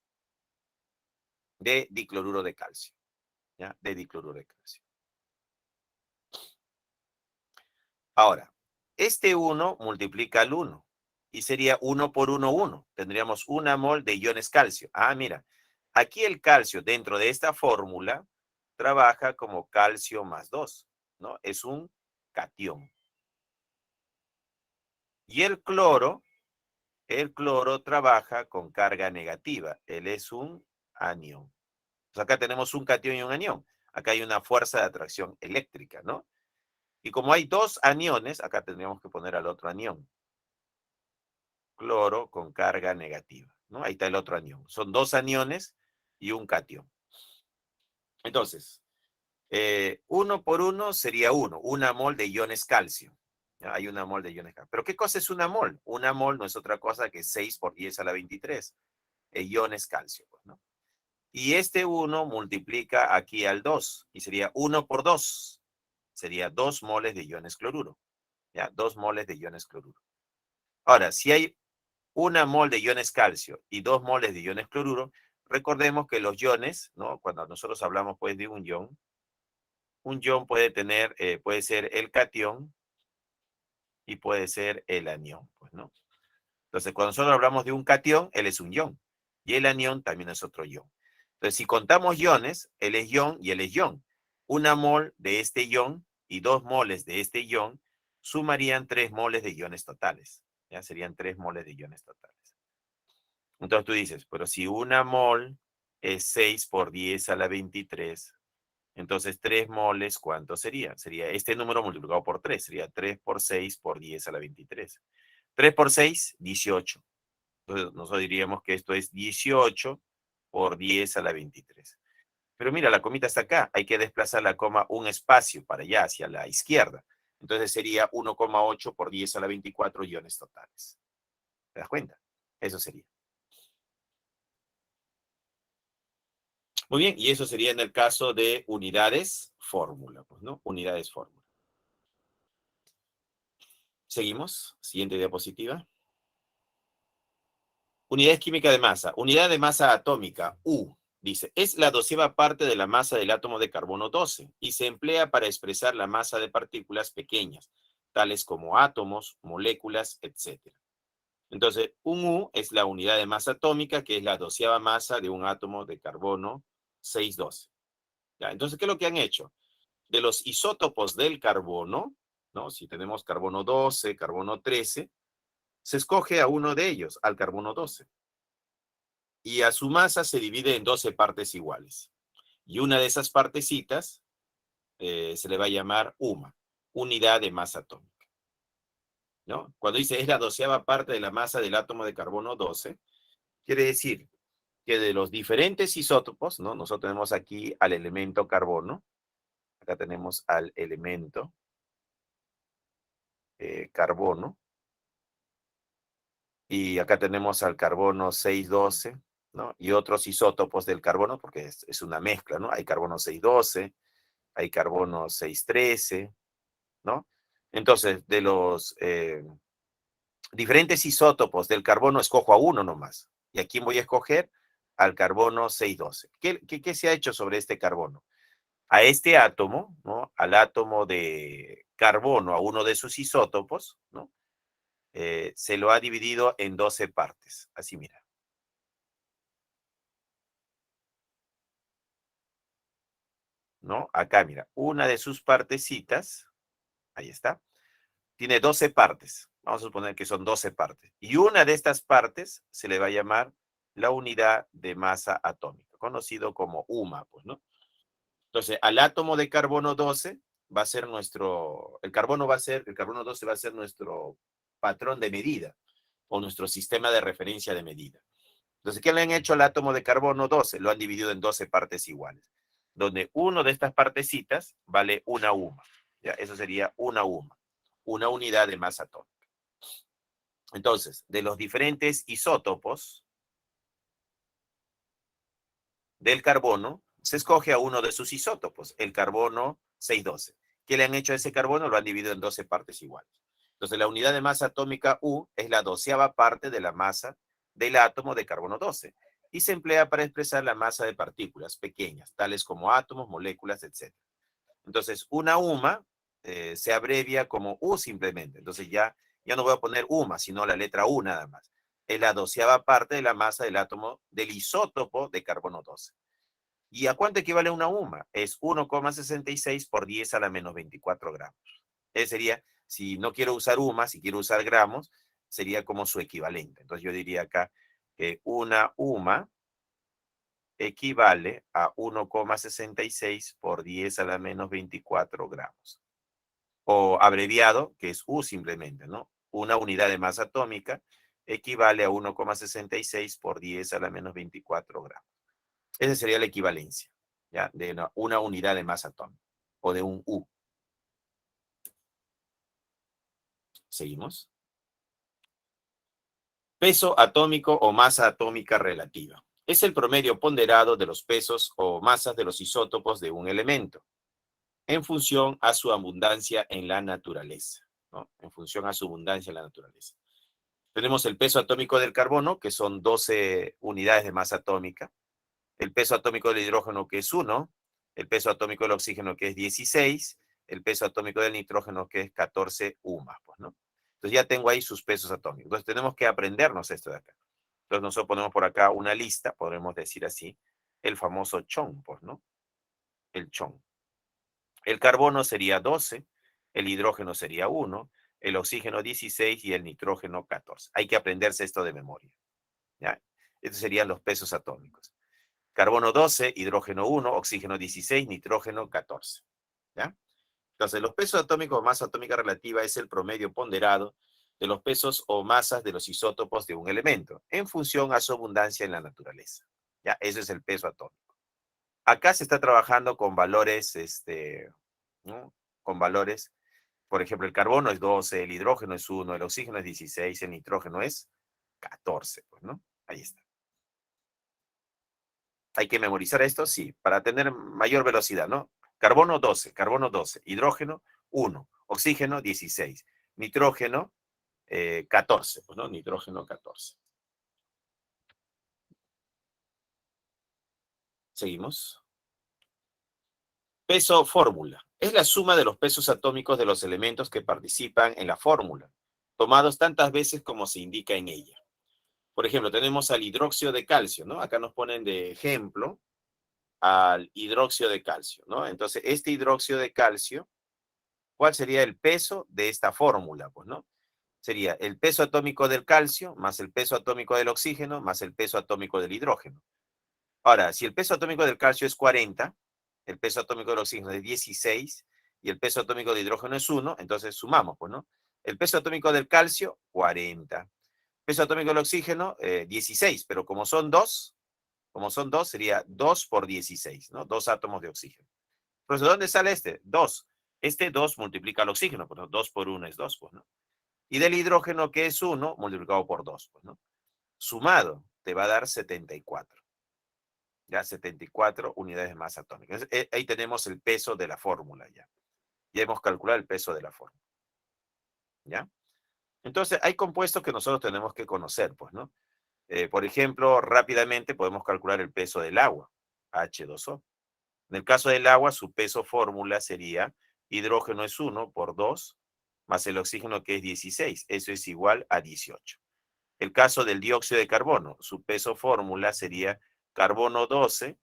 de dicloruro de calcio. ¿Ya? De dicloruro de calcio. Ahora, este 1 multiplica al 1 y sería 1 por 1, 1. Tendríamos una mol de iones calcio. Ah, mira, aquí el calcio dentro de esta fórmula trabaja como calcio más 2, ¿no? Es un catión. Y el cloro trabaja con carga negativa. Él es un anión. Pues acá tenemos un catión y un anión. Acá hay una fuerza de atracción eléctrica, ¿no? Y como hay dos aniones, acá tendríamos que poner al otro anión. Cloro con carga negativa, ¿no? Ahí está el otro anión. Son dos aniones y un catión. Entonces, 1 por 1 sería 1. Una mol de iones calcio. ¿Ya? Hay una mol de iones calcio. ¿Pero qué cosa es una mol? Una mol no es otra cosa que 6 por 10 a la 23. Iones calcio, pues, ¿no? Y este 1 multiplica aquí al 2 y sería 1 por 2. Sería 2 moles de iones cloruro. ¿Ya? 2 moles de iones cloruro. Ahora, si hay una mol de iones calcio y 2 moles de iones cloruro, recordemos que los iones, ¿no? Cuando nosotros hablamos pues de un ion puede tener, puede ser el catión y puede ser el anión, pues, ¿no? Entonces, cuando nosotros hablamos de un catión, él es un ion. Y el anión también es otro ion. Entonces, si contamos iones, él es ion y él es ion. Una mol de este ion y 2 moles de este ion sumarían 3 moles de iones totales. Ya serían 3 moles de iones totales. Entonces tú dices, pero si una mol es 6 por 10 a la 23, entonces 3 moles, ¿cuánto sería? Sería este número multiplicado por 3, sería 3 por 6 por 10 a la 23. 3 por 6, 18. Entonces nosotros diríamos que esto es 18 por 10 a la 23. Pero mira, la comita está acá. Hay que desplazar la coma un espacio para allá, hacia la izquierda. Entonces sería 1,8 por 10 a la 24 iones totales. ¿Te das cuenta? Eso sería. Muy bien, y eso sería en el caso de unidades fórmula, pues, ¿no? Unidades fórmula. Seguimos. Siguiente diapositiva. Unidades química de masa. Unidad de masa atómica, U. Dice, es la 12ª parte de la masa del átomo de carbono 12 y se emplea para expresar la masa de partículas pequeñas, tales como átomos, moléculas, etc. Entonces, un U es la unidad de masa atómica, que es la 12ª masa de un átomo de carbono 612. ¿Ya? Entonces, ¿qué es lo que han hecho? De los isótopos del carbono, ¿no? Si tenemos carbono 12, carbono 13, se escoge a uno de ellos, al carbono 12. Y a su masa se divide en 12 partes iguales. Y una de esas partecitas se le va a llamar UMA, unidad de masa atómica, ¿no? Cuando dice es la 12ª parte de la masa del átomo de carbono 12, quiere decir que de los diferentes isótopos, ¿no? Nosotros tenemos aquí al elemento carbono, Acá tenemos al elemento carbono. Y acá tenemos al carbono 612, ¿no? Y otros isótopos del carbono, porque es una mezcla, ¿no? Hay carbono 612, hay carbono 613, ¿no? Entonces, de los diferentes isótopos del carbono, escojo a uno nomás. ¿Y a quién voy a escoger? Al carbono 612. ¿Qué se ha hecho sobre este carbono? A este átomo, ¿no? Al átomo de carbono, a uno de sus isótopos, ¿no? Se lo ha dividido en 12 partes. Así, mira. ¿No? Acá, mira, una de sus partecitas, ahí está, tiene 12 partes. Vamos a suponer que son 12 partes. Y una de estas partes se le va a llamar la unidad de masa atómica, conocido como UMA, pues, ¿no? Entonces, al átomo de carbono 12 va a ser el carbono 12 va a ser nuestro patrón de medida o nuestro sistema de referencia de medida. Entonces, ¿qué le han hecho al átomo de carbono 12? Lo han dividido en 12 partes iguales, donde uno de estas partecitas vale una UMA. ¿Ya? Eso sería una UMA, una unidad de masa atómica. Entonces, de los diferentes isótopos del carbono, se escoge a uno de sus isótopos, el carbono 612. ¿Qué le han hecho a ese carbono? Lo han dividido en 12 partes iguales. Entonces, la unidad de masa atómica U es la 12ª parte de la masa del átomo de carbono 12 y se emplea para expresar la masa de partículas pequeñas, tales como átomos, moléculas, etc. Entonces, una UMA se abrevia como U simplemente. Entonces, ya no voy a poner UMA, sino la letra U nada más. Es la 12ª parte de la masa del átomo del isótopo de carbono 12. ¿Y a cuánto equivale una UMA? Es 1,66 por 10 a la menos 24 gramos. Ese sería, si no quiero usar UMA, si quiero usar gramos, sería como su equivalente. Entonces yo diría acá que una UMA equivale a 1,66 por 10 a la menos 24 gramos. O abreviado, que es U simplemente, ¿no? Una unidad de masa atómica equivale a 1,66 por 10 a la menos 24 gramos. Esa sería la equivalencia, ¿ya? De una unidad de masa atómica o de un U. Seguimos. Peso atómico o masa atómica relativa. Es el promedio ponderado de los pesos o masas de los isótopos de un elemento en función a su abundancia en la naturaleza, ¿no? En función a su abundancia en la naturaleza. Tenemos el peso atómico del carbono, que son 12 unidades de masa atómica. El peso atómico del hidrógeno, que es 1, el peso atómico del oxígeno, que es 16, el peso atómico del nitrógeno, que es 14 UMAS, pues, ¿no? Entonces ya tengo ahí sus pesos atómicos. Entonces tenemos que aprendernos esto de acá. Entonces nosotros ponemos por acá una lista, podremos decir así, el famoso chon, pues, ¿no? El chon. El carbono sería 12, el hidrógeno sería 1, el oxígeno 16 y el nitrógeno 14. Hay que aprenderse esto de memoria, ¿ya? Estos serían los pesos atómicos. Carbono 12, hidrógeno 1, oxígeno 16, nitrógeno 14. ¿Ya? Entonces, los pesos atómicos o masa atómica relativa es el promedio ponderado de los pesos o masas de los isótopos de un elemento en función a su abundancia en la naturaleza. ¿Ya? Eso es el peso atómico. Acá se está trabajando con valores, ¿no? Con valores, por ejemplo, el carbono es 12, el hidrógeno es 1, el oxígeno es 16, el nitrógeno es 14, pues, ¿no? Ahí está. Hay que memorizar esto, sí, para tener mayor velocidad, ¿no? Carbono 12, hidrógeno 1, oxígeno 16, nitrógeno 14, pues, ¿no? Nitrógeno 14. Seguimos. Peso fórmula. Es la suma de los pesos atómicos de los elementos que participan en la fórmula, tomados tantas veces como se indica en ella. Por ejemplo, tenemos al hidróxido de calcio, ¿no? Acá nos ponen de ejemplo al hidróxido de calcio, ¿no? Entonces, este hidróxido de calcio, ¿cuál sería el peso de esta fórmula? Pues, ¿no? Sería el peso atómico del calcio más el peso atómico del oxígeno más el peso atómico del hidrógeno. Ahora, si el peso atómico del calcio es 40, el peso atómico del oxígeno es 16 y el peso atómico de hidrógeno es 1, entonces sumamos, pues, ¿no? El peso atómico del calcio, 40. Peso atómico del oxígeno, 16, pero como son dos sería 2 por 16, ¿no? 2 átomos de oxígeno. Entonces, ¿dónde sale este? 2. Este 2 multiplica el oxígeno, pues, ¿no? 2 por 1 es 2, pues, ¿no? Y del hidrógeno, que es 1, multiplicado por 2, pues, ¿no? Sumado, te va a dar 74. Ya, 74 unidades de masa atómica. Ahí tenemos el peso de la fórmula, ya. Ya hemos calculado el peso de la fórmula, ¿ya? Entonces, hay compuestos que nosotros tenemos que conocer, pues, ¿no? Por ejemplo, rápidamente podemos calcular el peso del agua, H2O. En el caso del agua, su peso fórmula sería hidrógeno es 1 por 2, más el oxígeno que es 16. Eso es igual a 18. El caso del dióxido de carbono, su peso fórmula sería carbono 12,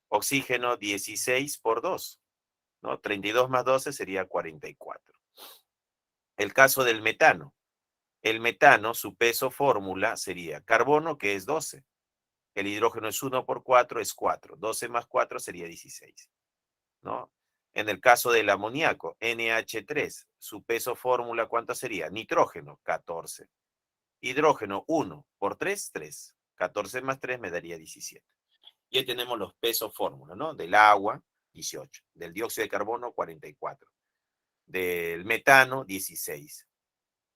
oxígeno 16 por 2, ¿no? 32 más 12 sería 44. El caso del metano. El metano, su peso fórmula sería carbono, que es 12. El hidrógeno es 1 por 4, es 4. 12 más 4 sería 16, ¿no? En el caso del amoníaco, NH3, su peso fórmula, ¿cuánto sería? Nitrógeno, 14. Hidrógeno, 1 por 3, 3. 14 más 3 me daría 17. Y ahí tenemos los pesos fórmula, ¿no? Del agua, 18. Del dióxido de carbono, 44. Del metano, 16.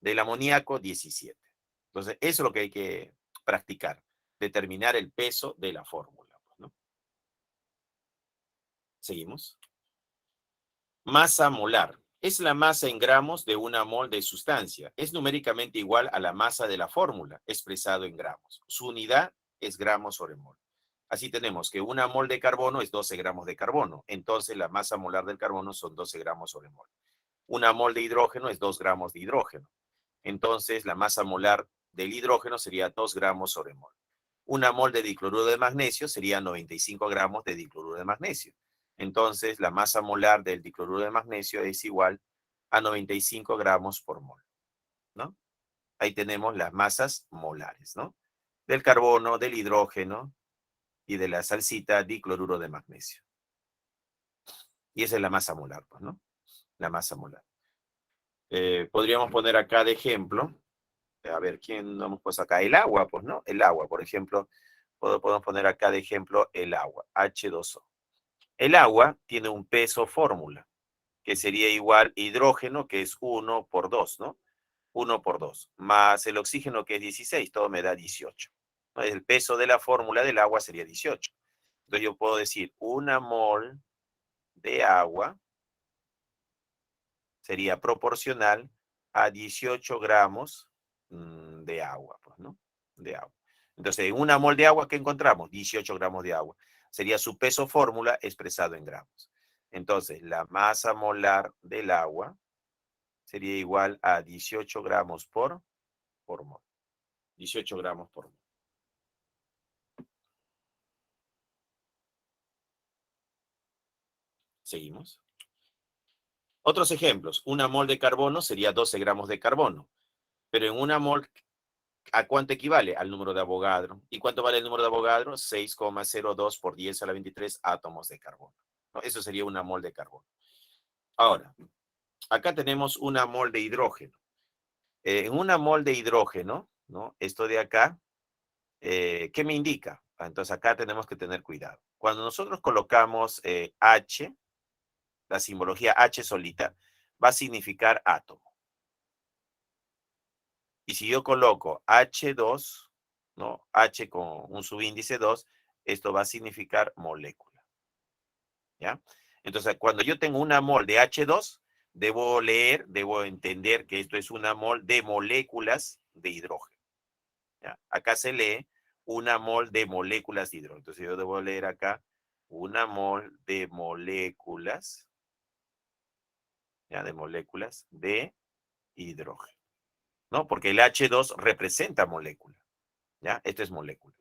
Del amoníaco, 17. Entonces, eso es lo que hay que practicar. Determinar el peso de la fórmula, ¿no? Seguimos. Masa molar. Es la masa en gramos de una mol de sustancia. Es numéricamente igual a la masa de la fórmula, expresado en gramos. Su unidad es gramos sobre mol. Así tenemos que una mol de carbono es 12 gramos de carbono. Entonces la masa molar del carbono son 12 gramos sobre mol. Una mol de hidrógeno es 2 gramos de hidrógeno. Entonces la masa molar del hidrógeno sería 2 gramos sobre mol. Una mol de dicloruro de magnesio sería 95 gramos de dicloruro de magnesio. Entonces, la masa molar del dicloruro de magnesio es igual a 95 gramos por mol, ¿no? Ahí tenemos las masas molares, ¿no? Del carbono, del hidrógeno y de la salsita dicloruro de magnesio. Y esa es la masa molar, pues, ¿no? La masa molar. Podríamos poner acá de ejemplo, a ver, ¿quién no hemos puesto acá? El agua, pues, ¿no? El agua, por ejemplo, podemos poner acá de ejemplo el agua, H2O. El agua tiene un peso fórmula, que sería igual hidrógeno, que es 1 por 2, ¿no? 1 por 2, más el oxígeno, que es 16, todo me da 18. El peso de la fórmula del agua sería 18. Entonces yo puedo decir, una mol de agua sería proporcional a 18 gramos de agua, pues, ¿no? De agua. Entonces, en una mol de agua, ¿qué encontramos? 18 gramos de agua. Sería su peso fórmula expresado en gramos. Entonces, la masa molar del agua sería igual a 18 gramos por mol. 18 gramos por mol. Seguimos. Otros ejemplos. Una mol de carbono sería 12 gramos de carbono. Pero en una mol, ¿a cuánto equivale? Al número de Avogadro. ¿Y cuánto vale el número de Avogadro? 6,02 por 10 a la 23 átomos de carbono, ¿no? Eso sería una mol de carbono. Ahora, acá tenemos una mol de hidrógeno. En una mol de hidrógeno, ¿no? Esto de acá, ¿qué me indica? Entonces acá tenemos que tener cuidado. Cuando nosotros colocamos H, la simbología H solita, va a significar átomo. Y si yo coloco H2, ¿no? H con un subíndice 2, esto va a significar molécula, ¿ya? Entonces, cuando yo tengo una mol de H2, debo entender que esto es una mol de moléculas de hidrógeno, ¿ya? Acá se lee una mol de moléculas de hidrógeno. Entonces, yo debo leer acá una mol de moléculas, ¿ya? De moléculas de hidrógeno, ¿no? Porque el H2 representa molécula, ¿ya? Esto es molécula.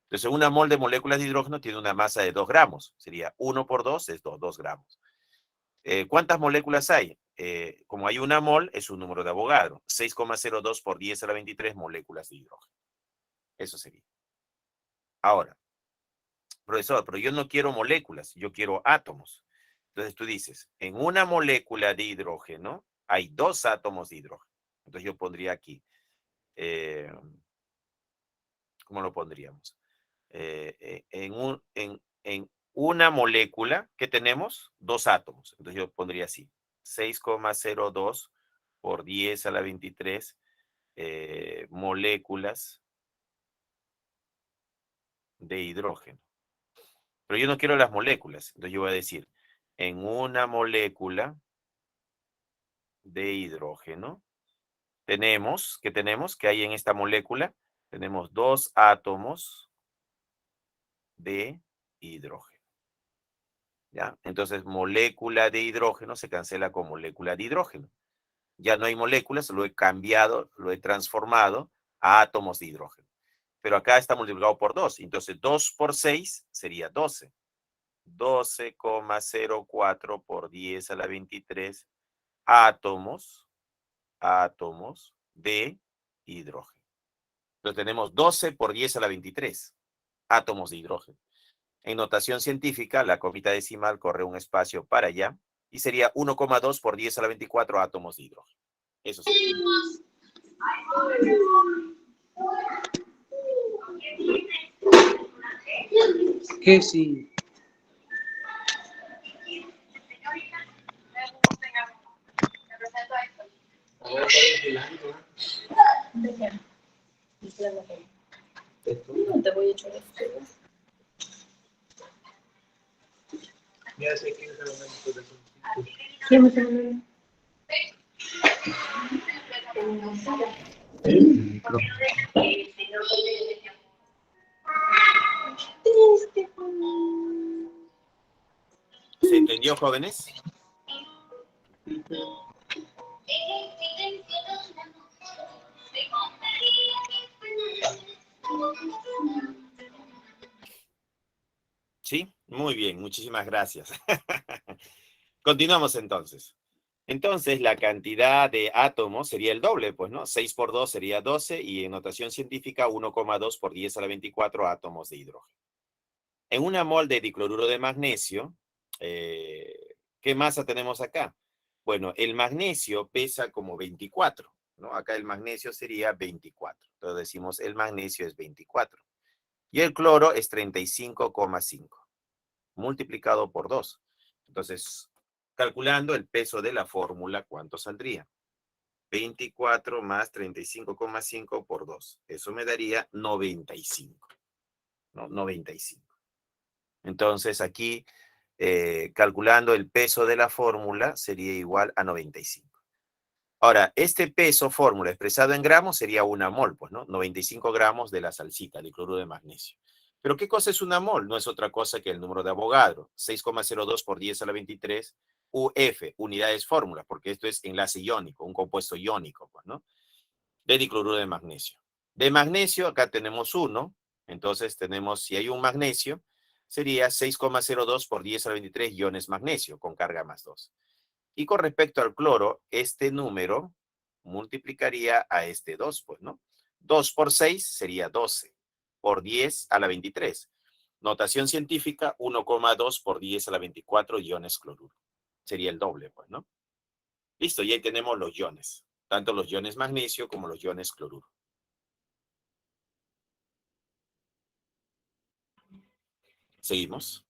Entonces, una mol de moléculas de hidrógeno tiene una masa de 2 gramos. Sería 1 por 2 es 2 gramos. ¿Cuántas moléculas hay? Como hay una mol, es un número de Avogadro. 6,02 por 10 a la 23 moléculas de hidrógeno. Eso sería. Ahora, profesor, pero yo no quiero moléculas, yo quiero átomos. Entonces tú dices, en una molécula de hidrógeno hay 2 átomos de hidrógeno. Entonces yo pondría aquí, ¿cómo lo pondríamos? En una molécula que tenemos 2 átomos. Entonces yo pondría así, 6,02 por 10 a la 23 moléculas de hidrógeno. Pero yo no quiero las moléculas. Entonces yo voy a decir, en una molécula de hidrógeno, tenemos, ¿qué tenemos? ¿Qué hay en esta molécula? Tenemos 2 átomos de hidrógeno. ¿Ya? Entonces, molécula de hidrógeno se cancela con molécula de hidrógeno. Ya no hay moléculas, lo he cambiado, lo he transformado a átomos de hidrógeno. Pero acá está multiplicado por 2. Entonces, 2 por 6 sería 12. 12,04 por 10 a la 23 átomos de hidrógeno. Entonces tenemos 12 por 10 a la 23 átomos de hidrógeno. En notación científica, la comita decimal corre un espacio para allá y sería 1,2 por 10 a la 24 átomos de hidrógeno. Eso sí. ¿Qué sí? No te voy a echar esto. Ya sé quién es el momento de eso. ¿Quién me está hablando? ¿Se entendió, jóvenes? Sí, muy bien, muchísimas gracias. Continuamos entonces. Entonces, la cantidad de átomos sería el doble, pues, ¿no? 6 por 2 sería 12 y en notación científica 1,2 por 10 a la 24 átomos de hidrógeno. En una mol de dicloruro de magnesio, ¿qué masa tenemos acá? Bueno, el magnesio pesa como 24, ¿no? Acá el magnesio sería 24. Entonces decimos el magnesio es 24. Y el cloro es 35,5 multiplicado por 2. Entonces, calculando el peso de la fórmula, ¿cuánto saldría? 24 más 35,5 por 2. Eso me daría 95. ¿No? 95. Entonces, aquí, calculando el peso de la fórmula, sería igual a 95. Ahora, este peso fórmula expresado en gramos sería una mol, pues, ¿no? 95 gramos de la salsita, de cloruro de magnesio. ¿Pero qué cosa es una mol? No es otra cosa que el número de Avogadro, 6,02 por 10 a la 23, UF, unidades fórmulas, porque esto es enlace iónico, un compuesto iónico, pues, ¿no? De dicloruro de magnesio. De magnesio, acá tenemos 1, entonces tenemos, si hay un magnesio, sería 6,02 por 10 a la 23 iones magnesio, con carga más 2. Y con respecto al cloro, este número multiplicaría a este 2, pues, ¿no? 2 por 6 sería 12, por 10 a la 23. Notación científica, 1,2 por 10 a la 24 iones cloruro. Sería el doble, pues, ¿no? Listo, y ahí tenemos los iones, tanto los iones magnesio como los iones cloruro. Seguimos.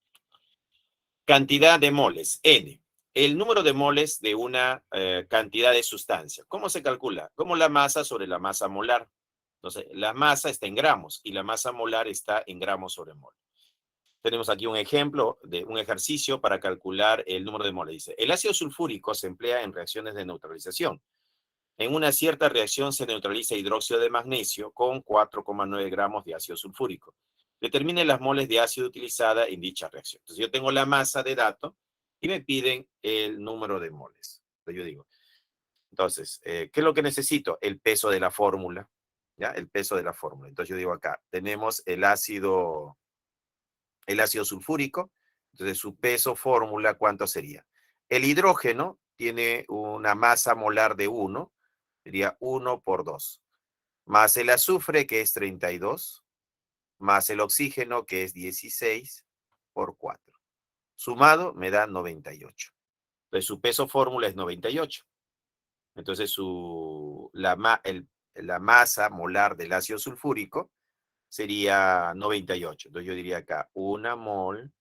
Cantidad de moles, N. El número de moles de una cantidad de sustancia. ¿Cómo se calcula? Como la masa sobre la masa molar. Entonces, la masa está en gramos y la masa molar está en gramos sobre mol. Tenemos aquí un ejemplo de un ejercicio para calcular el número de moles. Dice, el ácido sulfúrico se emplea en reacciones de neutralización. En una cierta reacción se neutraliza hidróxido de magnesio con 4,9 gramos de ácido sulfúrico. Determine las moles de ácido utilizada en dicha reacción. Entonces yo tengo la masa de dato y me piden el número de moles. Entonces yo digo, entonces, ¿qué es lo que necesito? El peso de la fórmula, ¿ya? El peso de la fórmula. Entonces yo digo acá, tenemos el ácido sulfúrico, entonces su peso fórmula, ¿cuánto sería? El hidrógeno tiene una masa molar de 1, sería 1 por 2, más el azufre, que es 32, más el oxígeno, que es 16, por 4. Sumado me da 98. Entonces su peso fórmula es 98. Entonces la masa molar del ácido sulfúrico sería 98. Entonces yo diría acá, 1 mol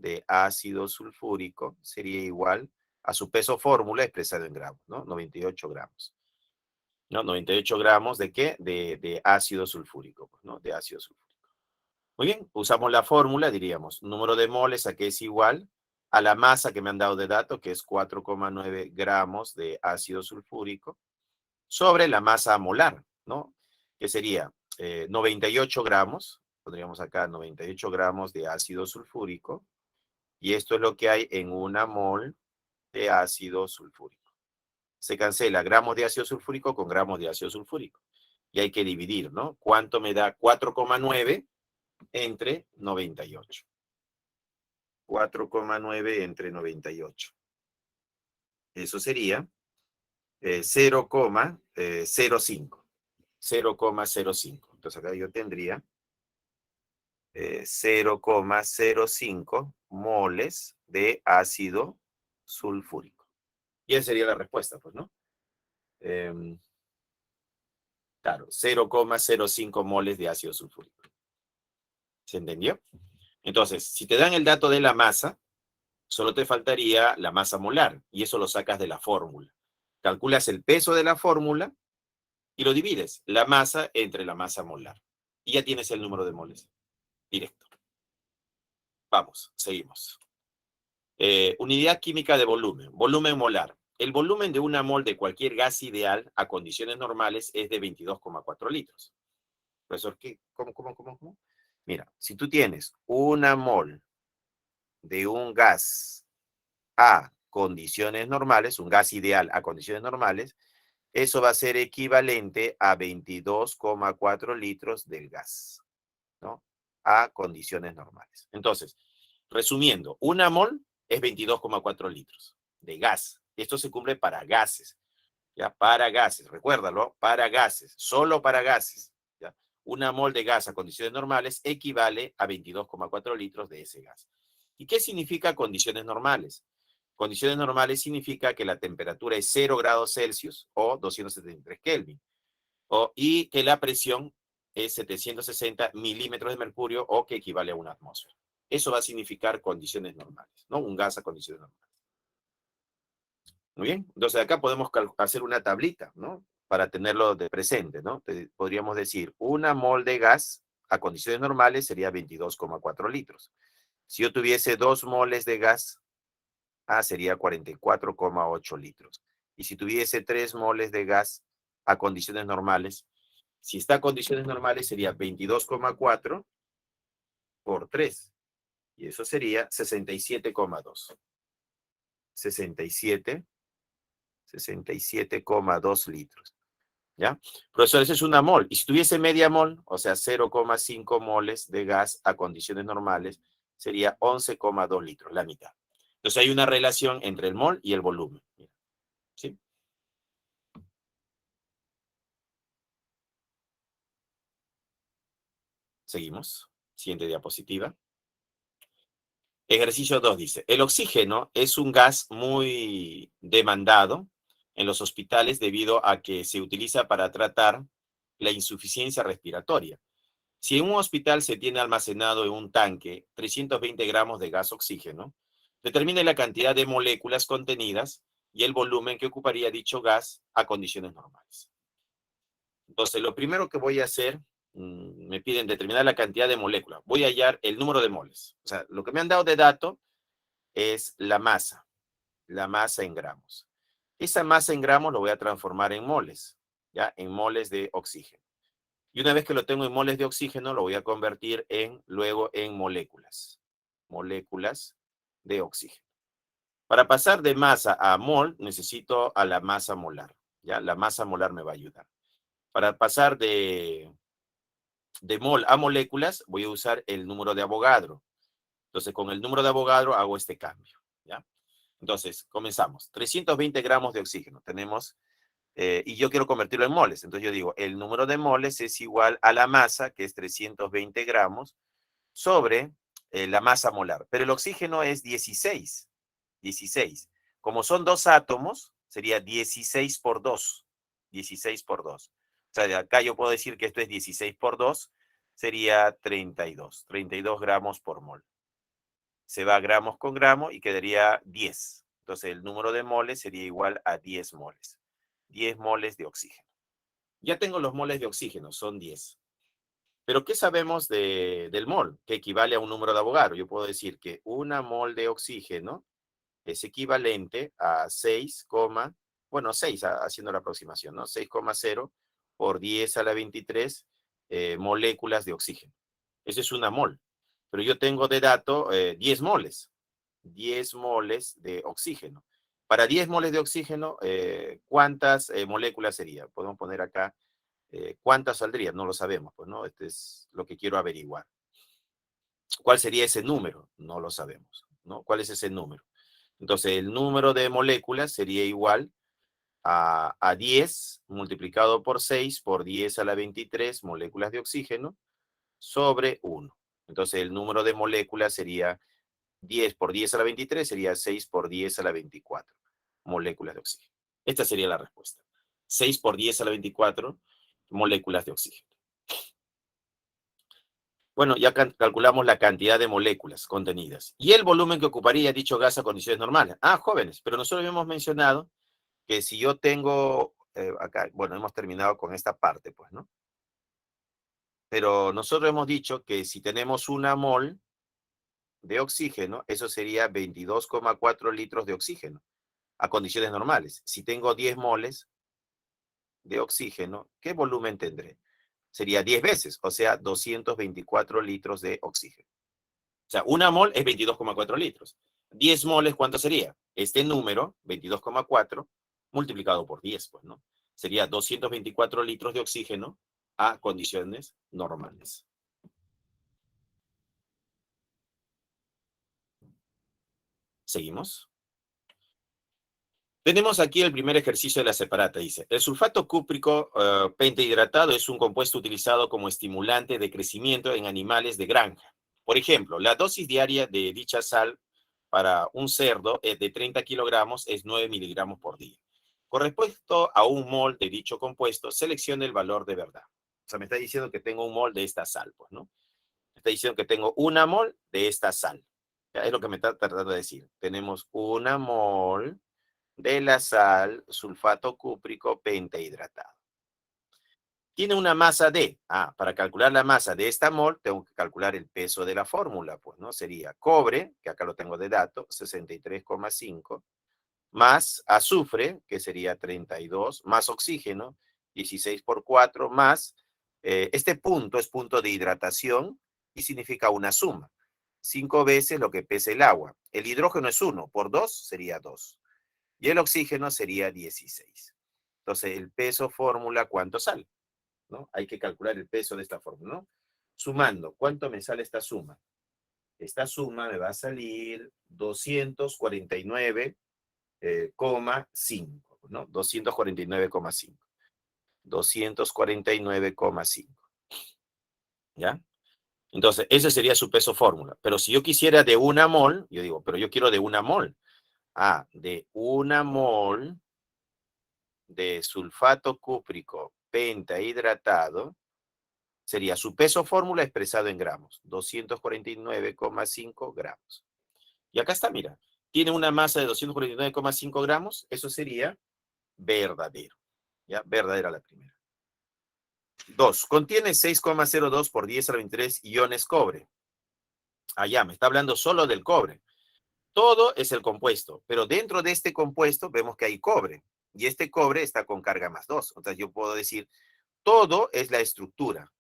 de ácido sulfúrico sería igual a su peso fórmula expresado en gramos, ¿no? 98 gramos. ¿No? 98 gramos ¿de qué? De ácido sulfúrico, pues, ¿no? De ácido sulfúrico. Muy bien, usamos la fórmula, diríamos, número de moles a que es igual a la masa que me han dado de dato, que es 4,9 gramos de ácido sulfúrico, sobre la masa molar, ¿no? Que sería 98 gramos, pondríamos acá 98 gramos de ácido sulfúrico, y esto es lo que hay en una mol de ácido sulfúrico. Se cancela gramos de ácido sulfúrico con gramos de ácido sulfúrico. Y hay que dividir, ¿no? ¿Cuánto me da 4,9 entre 98? 4,9 entre 98. Eso sería 0,05. 0,05. Entonces acá yo tendría 0,05 moles de ácido sulfúrico. Y esa sería la respuesta, pues, ¿no? Claro, 0,05 moles de ácido sulfúrico. ¿Se entendió? Entonces, si te dan el dato de la masa, solo te faltaría la masa molar, y eso lo sacas de la fórmula. Calculas el peso de la fórmula y lo divides, la masa entre la masa molar. Y ya tienes el número de moles. Directo. Vamos, seguimos. Unidad química de volumen. Volumen molar. El volumen de una mol de cualquier gas ideal a condiciones normales es de 22,4 litros. Profesor, ¿cómo? Mira, si tú tienes una mol de un gas a condiciones normales, un gas ideal a condiciones normales, eso va a ser equivalente a 22,4 litros del gas, ¿no? A condiciones normales. Entonces, resumiendo, una mol es 22,4 litros de gas. Esto se cumple para gases, ¿ya? Para gases, recuérdalo, para gases, solo para gases, ¿ya? Una mol de gas a condiciones normales equivale a 22,4 litros de ese gas. ¿Y qué significa condiciones normales? Condiciones normales significa que la temperatura es 0 grados Celsius o 273 Kelvin, y que la presión es 760 milímetros de mercurio o que equivale a una atmósfera. Eso va a significar condiciones normales, ¿no? Un gas a condiciones normales. Muy bien, entonces acá podemos hacer una tablita, ¿no? Para tenerlo de presente, ¿no? Podríamos decir, una mol de gas a condiciones normales sería 22,4 litros. Si yo tuviese 2 moles de gas, sería 44,8 litros. Y si tuviese 3 moles de gas a condiciones normales, si está a condiciones normales sería 22,4 por 3. Y eso sería 67,2. 67,2 litros. ¿Ya? Profesor, eso es una mol. Y si tuviese media mol, o sea, 0,5 moles de gas a condiciones normales, sería 11,2 litros, la mitad. Entonces hay una relación entre el mol y el volumen. ¿Sí? Seguimos. Siguiente diapositiva. Ejercicio 2 dice, el oxígeno es un gas muy demandado en los hospitales debido a que se utiliza para tratar la insuficiencia respiratoria. Si en un hospital se tiene almacenado en un tanque 320 gramos de gas oxígeno, determine la cantidad de moléculas contenidas y el volumen que ocuparía dicho gas a condiciones normales. Entonces, lo primero que voy a hacer, me piden determinar la cantidad de moléculas. Voy a hallar el número de moles. O sea, lo que me han dado de dato es la masa en gramos. Esa masa en gramos lo voy a transformar en moles, ¿ya? En moles de oxígeno. Y una vez que lo tengo en moles de oxígeno, lo voy a convertir luego en moléculas. Moléculas de oxígeno. Para pasar de masa a mol, necesito a la masa molar, ¿ya? La masa molar me va a ayudar. Para pasar de mol a moléculas, voy a usar el número de Avogadro. Entonces, con el número de Avogadro hago este cambio, ¿ya? Entonces, comenzamos. 320 gramos de oxígeno tenemos, y yo quiero convertirlo en moles. Entonces yo digo, el número de moles es igual a la masa, que es 320 gramos, sobre la masa molar. Pero el oxígeno es 16. 16. Como son 2 átomos, sería 16 por 2. 16 por 2. O sea, de acá yo puedo decir que esto es 16 por 2, sería 32. 32 gramos por mol. se va gramos con gramo y quedaría 10. Entonces el número de moles sería igual a 10 moles. 10 moles de oxígeno. Ya tengo los moles de oxígeno, son 10. Pero ¿qué sabemos del mol? Que equivale a un número de Avogadro. Yo puedo decir que una mol de oxígeno es equivalente a 6, bueno, 6 haciendo la aproximación, ¿no? 6,0 por 10 a la 23 moléculas de oxígeno. Eso es una mol. Pero yo tengo de dato 10 moles. 10 moles de oxígeno. Para 10 moles de oxígeno, ¿cuántas moléculas sería? Podemos poner acá, ¿cuántas saldrían? No lo sabemos, pues, ¿no? Este es lo que quiero averiguar. ¿Cuál sería ese número? No lo sabemos, ¿no? ¿Cuál es ese número? Entonces, el número de moléculas sería igual a 10 multiplicado por 6 por 10 a la 23 moléculas de oxígeno sobre 1. Entonces, el número de moléculas sería 10 por 10 a la 23, sería 6 por 10 a la 24 moléculas de oxígeno. Esta sería la respuesta. 6 por 10 a la 24 moléculas de oxígeno. Bueno, ya calculamos la cantidad de moléculas contenidas. Y el volumen que ocuparía dicho gas a condiciones normales. Ah, jóvenes, pero nosotros habíamos mencionado que si yo tengo, acá, bueno, hemos terminado con esta parte, pues, ¿no? Pero nosotros hemos dicho que si tenemos una mol de oxígeno, eso sería 22,4 litros de oxígeno a condiciones normales. Si tengo 10 moles de oxígeno, ¿qué volumen tendré? Sería 10 veces, o sea, 224 litros de oxígeno. O sea, una mol es 22,4 litros. 10 moles, ¿cuánto sería? Este número, 22,4, multiplicado por 10, pues, ¿no? Sería 224 litros de oxígeno a condiciones normales. Seguimos. Tenemos aquí el primer ejercicio de la separata. Dice, el sulfato cúprico pentahidratado es un compuesto utilizado como estimulante de crecimiento en animales de granja. Por ejemplo, la dosis diaria de dicha sal para un cerdo de 30 kilogramos es 9 miligramos por día. Con respecto a un mol de dicho compuesto, seleccione el valor de verdad. O sea, me está diciendo que tengo un mol de esta sal, pues, ¿no? Me está diciendo que tengo una mol de esta sal. Ya, es lo que me está tratando de decir. Tenemos una mol de la sal sulfato cúprico pentahidratado. Tiene una masa de, para calcular la masa de esta mol, tengo que calcular el peso de la fórmula, pues, ¿no? Sería cobre, que acá lo tengo de dato, 63,5, más azufre, que sería 32, más oxígeno, 16 por 4, más, este punto es punto de hidratación y significa una suma. 5 veces lo que pesa el agua. El hidrógeno es 1, por 2 sería 2. Y el oxígeno sería 16. Entonces, el peso fórmula, ¿cuánto sale? ¿No? Hay que calcular el peso de esta fórmula, ¿no? Sumando, ¿cuánto me sale esta suma? Esta suma me va a salir 249,5, ¿no? 249,5. 249,5. ¿Ya? Entonces, ese sería su peso fórmula. Pero si yo quisiera de una mol, yo digo, pero yo quiero de una mol. De una mol de sulfato cúprico pentahidratado sería su peso fórmula expresado en gramos, 249,5 gramos. Y acá está, mira, tiene una masa de 249,5 gramos, eso sería verdadero. ¿Ya? Verdadera la primera. 2. Contiene 6,02 por 10 a la 23 iones cobre. Allá, me está hablando solo del cobre. Todo es el compuesto, pero dentro de este compuesto vemos que hay cobre. Y este cobre está con carga más 2. Entonces yo puedo decir, todo es la estructura.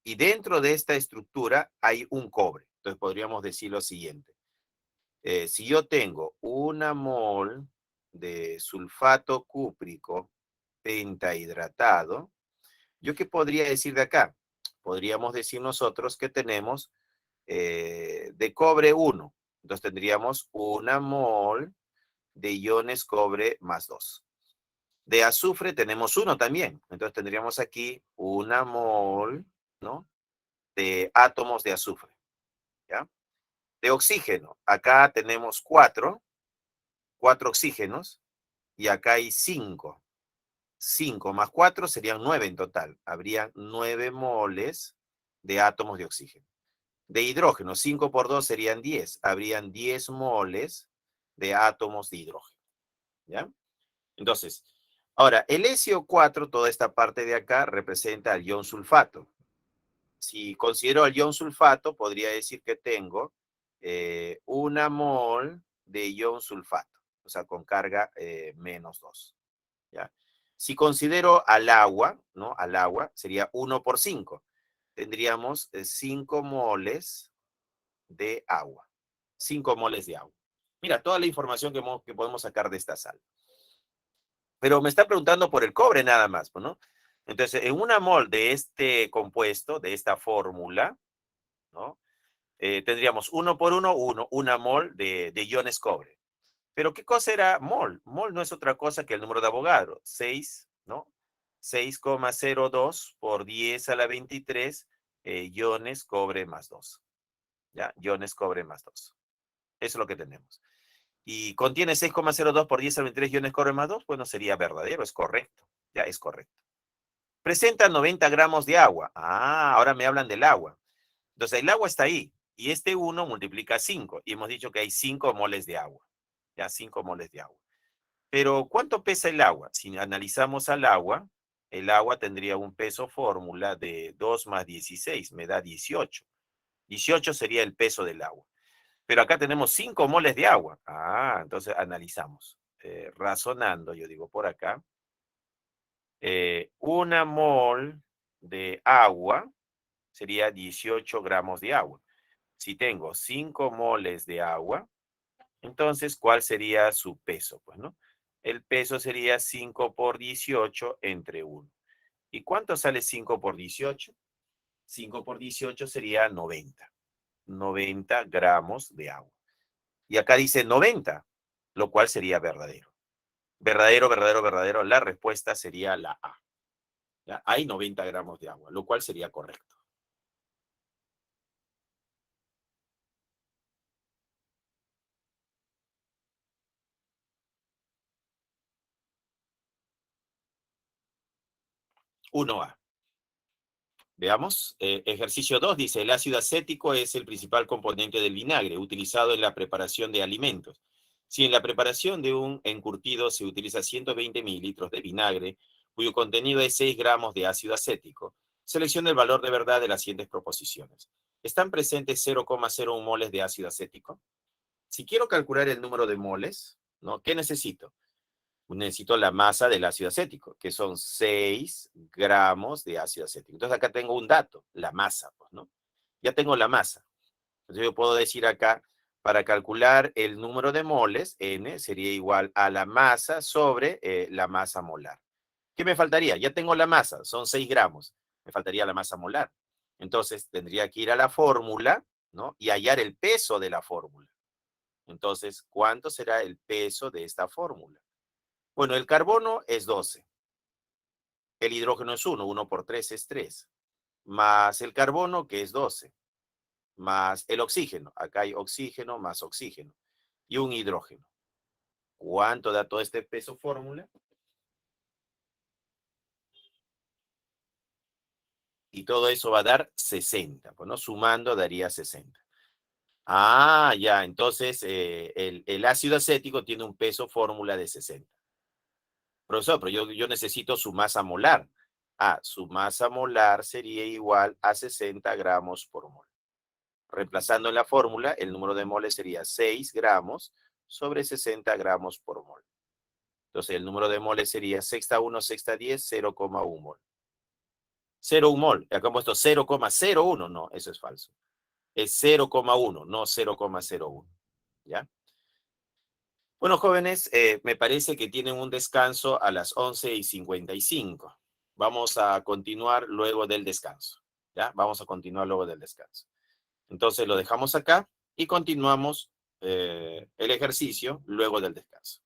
Y dentro de esta estructura hay un cobre. Entonces podríamos decir lo siguiente. Si yo tengo una mol de sulfato cúprico pentahidratado, ¿yo qué podría decir de acá? Podríamos decir nosotros que tenemos de cobre 1. Entonces tendríamos una mol de iones cobre más 2. De azufre tenemos 1 también. Entonces tendríamos aquí una mol, ¿no?, de átomos de azufre. ¿Ya? De oxígeno, acá tenemos 4 oxígenos, y acá hay 5. 5 más 4 serían 9 en total. Habrían 9 moles de átomos de oxígeno. De de hidrógeno. 5 por 2 serían 10. Habrían 10 moles de átomos de hidrógeno. ¿Ya? Entonces, ahora, el SO4, toda esta parte de acá, representa al ion sulfato. Si considero al ion sulfato, podría decir que tengo una mol de ion sulfato, o sea, con carga menos 2. ¿Ya? Si considero al agua, ¿no? Al agua, sería 1 por 5. Tendríamos 5 moles de agua. 5 moles de agua. Mira, toda la información que podemos sacar de esta sal. Pero me está preguntando por el cobre nada más, ¿no? Entonces, en una mol de este compuesto, de esta fórmula, ¿no? Tendríamos 1 por 1, una mol de iones cobre. Pero ¿qué cosa era mol? Mol no es otra cosa que el número de Avogadro. 6, ¿no? 6,02 por 10 a la 23 iones cobre más 2. ¿Ya? Iones cobre más 2. Eso es lo que tenemos. Y contiene 6,02 por 10 a la 23 iones cobre más 2. Bueno, sería verdadero, es correcto. Ya, es correcto. Presenta 90 gramos de agua. Ah, ahora me hablan del agua. Entonces, el agua está ahí. Y este 1 multiplica 5. Y hemos dicho que hay 5 moles de agua. Ya, 5 moles de agua. Pero, ¿cuánto pesa el agua? Si analizamos al agua, el agua tendría un peso fórmula de 2 más 16. Me da 18. 18 sería el peso del agua. Pero acá tenemos 5 moles de agua. Ah, entonces analizamos. Razonando, yo digo por acá. Una mol de agua sería 18 gramos de agua. Si tengo 5 moles de agua, entonces, ¿cuál sería su peso? Pues, ¿no? El peso sería 5 por 18 entre 1. ¿Y cuánto sale 5 por 18? 5 por 18 sería 90. 90 gramos de agua. Y acá dice 90, lo cual sería verdadero. Verdadero, verdadero, verdadero. La respuesta sería la A. ¿Ya? Hay 90 gramos de agua, lo cual sería correcto. Uno A. Veamos, ejercicio 2 dice, el ácido acético es el principal componente del vinagre utilizado en la preparación de alimentos. Si en la preparación de un encurtido se utiliza 120 mililitros de vinagre, cuyo contenido es 6 gramos de ácido acético, selecciona el valor de verdad de las siguientes proposiciones. ¿Están presentes 0,01 moles de ácido acético? Si quiero calcular el número de moles, ¿no? ¿Qué necesito? Necesito la masa del ácido acético, que son 6 gramos de ácido acético. Entonces acá tengo un dato, la masa, pues, ¿no? Ya tengo la masa. Entonces yo puedo decir acá, para calcular el número de moles, N sería igual a la masa sobre la masa molar. ¿Qué me faltaría? Ya tengo la masa, son 6 gramos. Me faltaría la masa molar. Entonces tendría que ir a la fórmula, ¿no? Y hallar el peso de la fórmula. Entonces, ¿cuánto será el peso de esta fórmula? Bueno, el carbono es 12. El hidrógeno es 1. 1 por 3 es 3. Más el carbono, que es 12. Más el oxígeno. Acá hay oxígeno más oxígeno. Y un hidrógeno. ¿Cuánto da todo este peso fórmula? Y todo eso va a dar 60. Bueno, sumando daría 60. Ah, ya. Entonces, el ácido acético tiene un peso fórmula de 60. Profesor, pero yo necesito su masa molar. Ah, su masa molar sería igual a 60 gramos por mol. Reemplazando en la fórmula, el número de moles sería 6 gramos sobre 60 gramos por mol. Entonces, el número de moles sería sexta 1, sexta 10, 0,1 mol. 0,1 mol. Acá he puesto 0,01. No, eso es falso. Es 0,1, no 0,01. ¿Ya? Bueno, jóvenes, me parece que tienen un descanso a las 11:55. Vamos a continuar luego del descanso. ¿Ya? Vamos a continuar luego del descanso. Entonces lo dejamos acá y continuamos el ejercicio luego del descanso.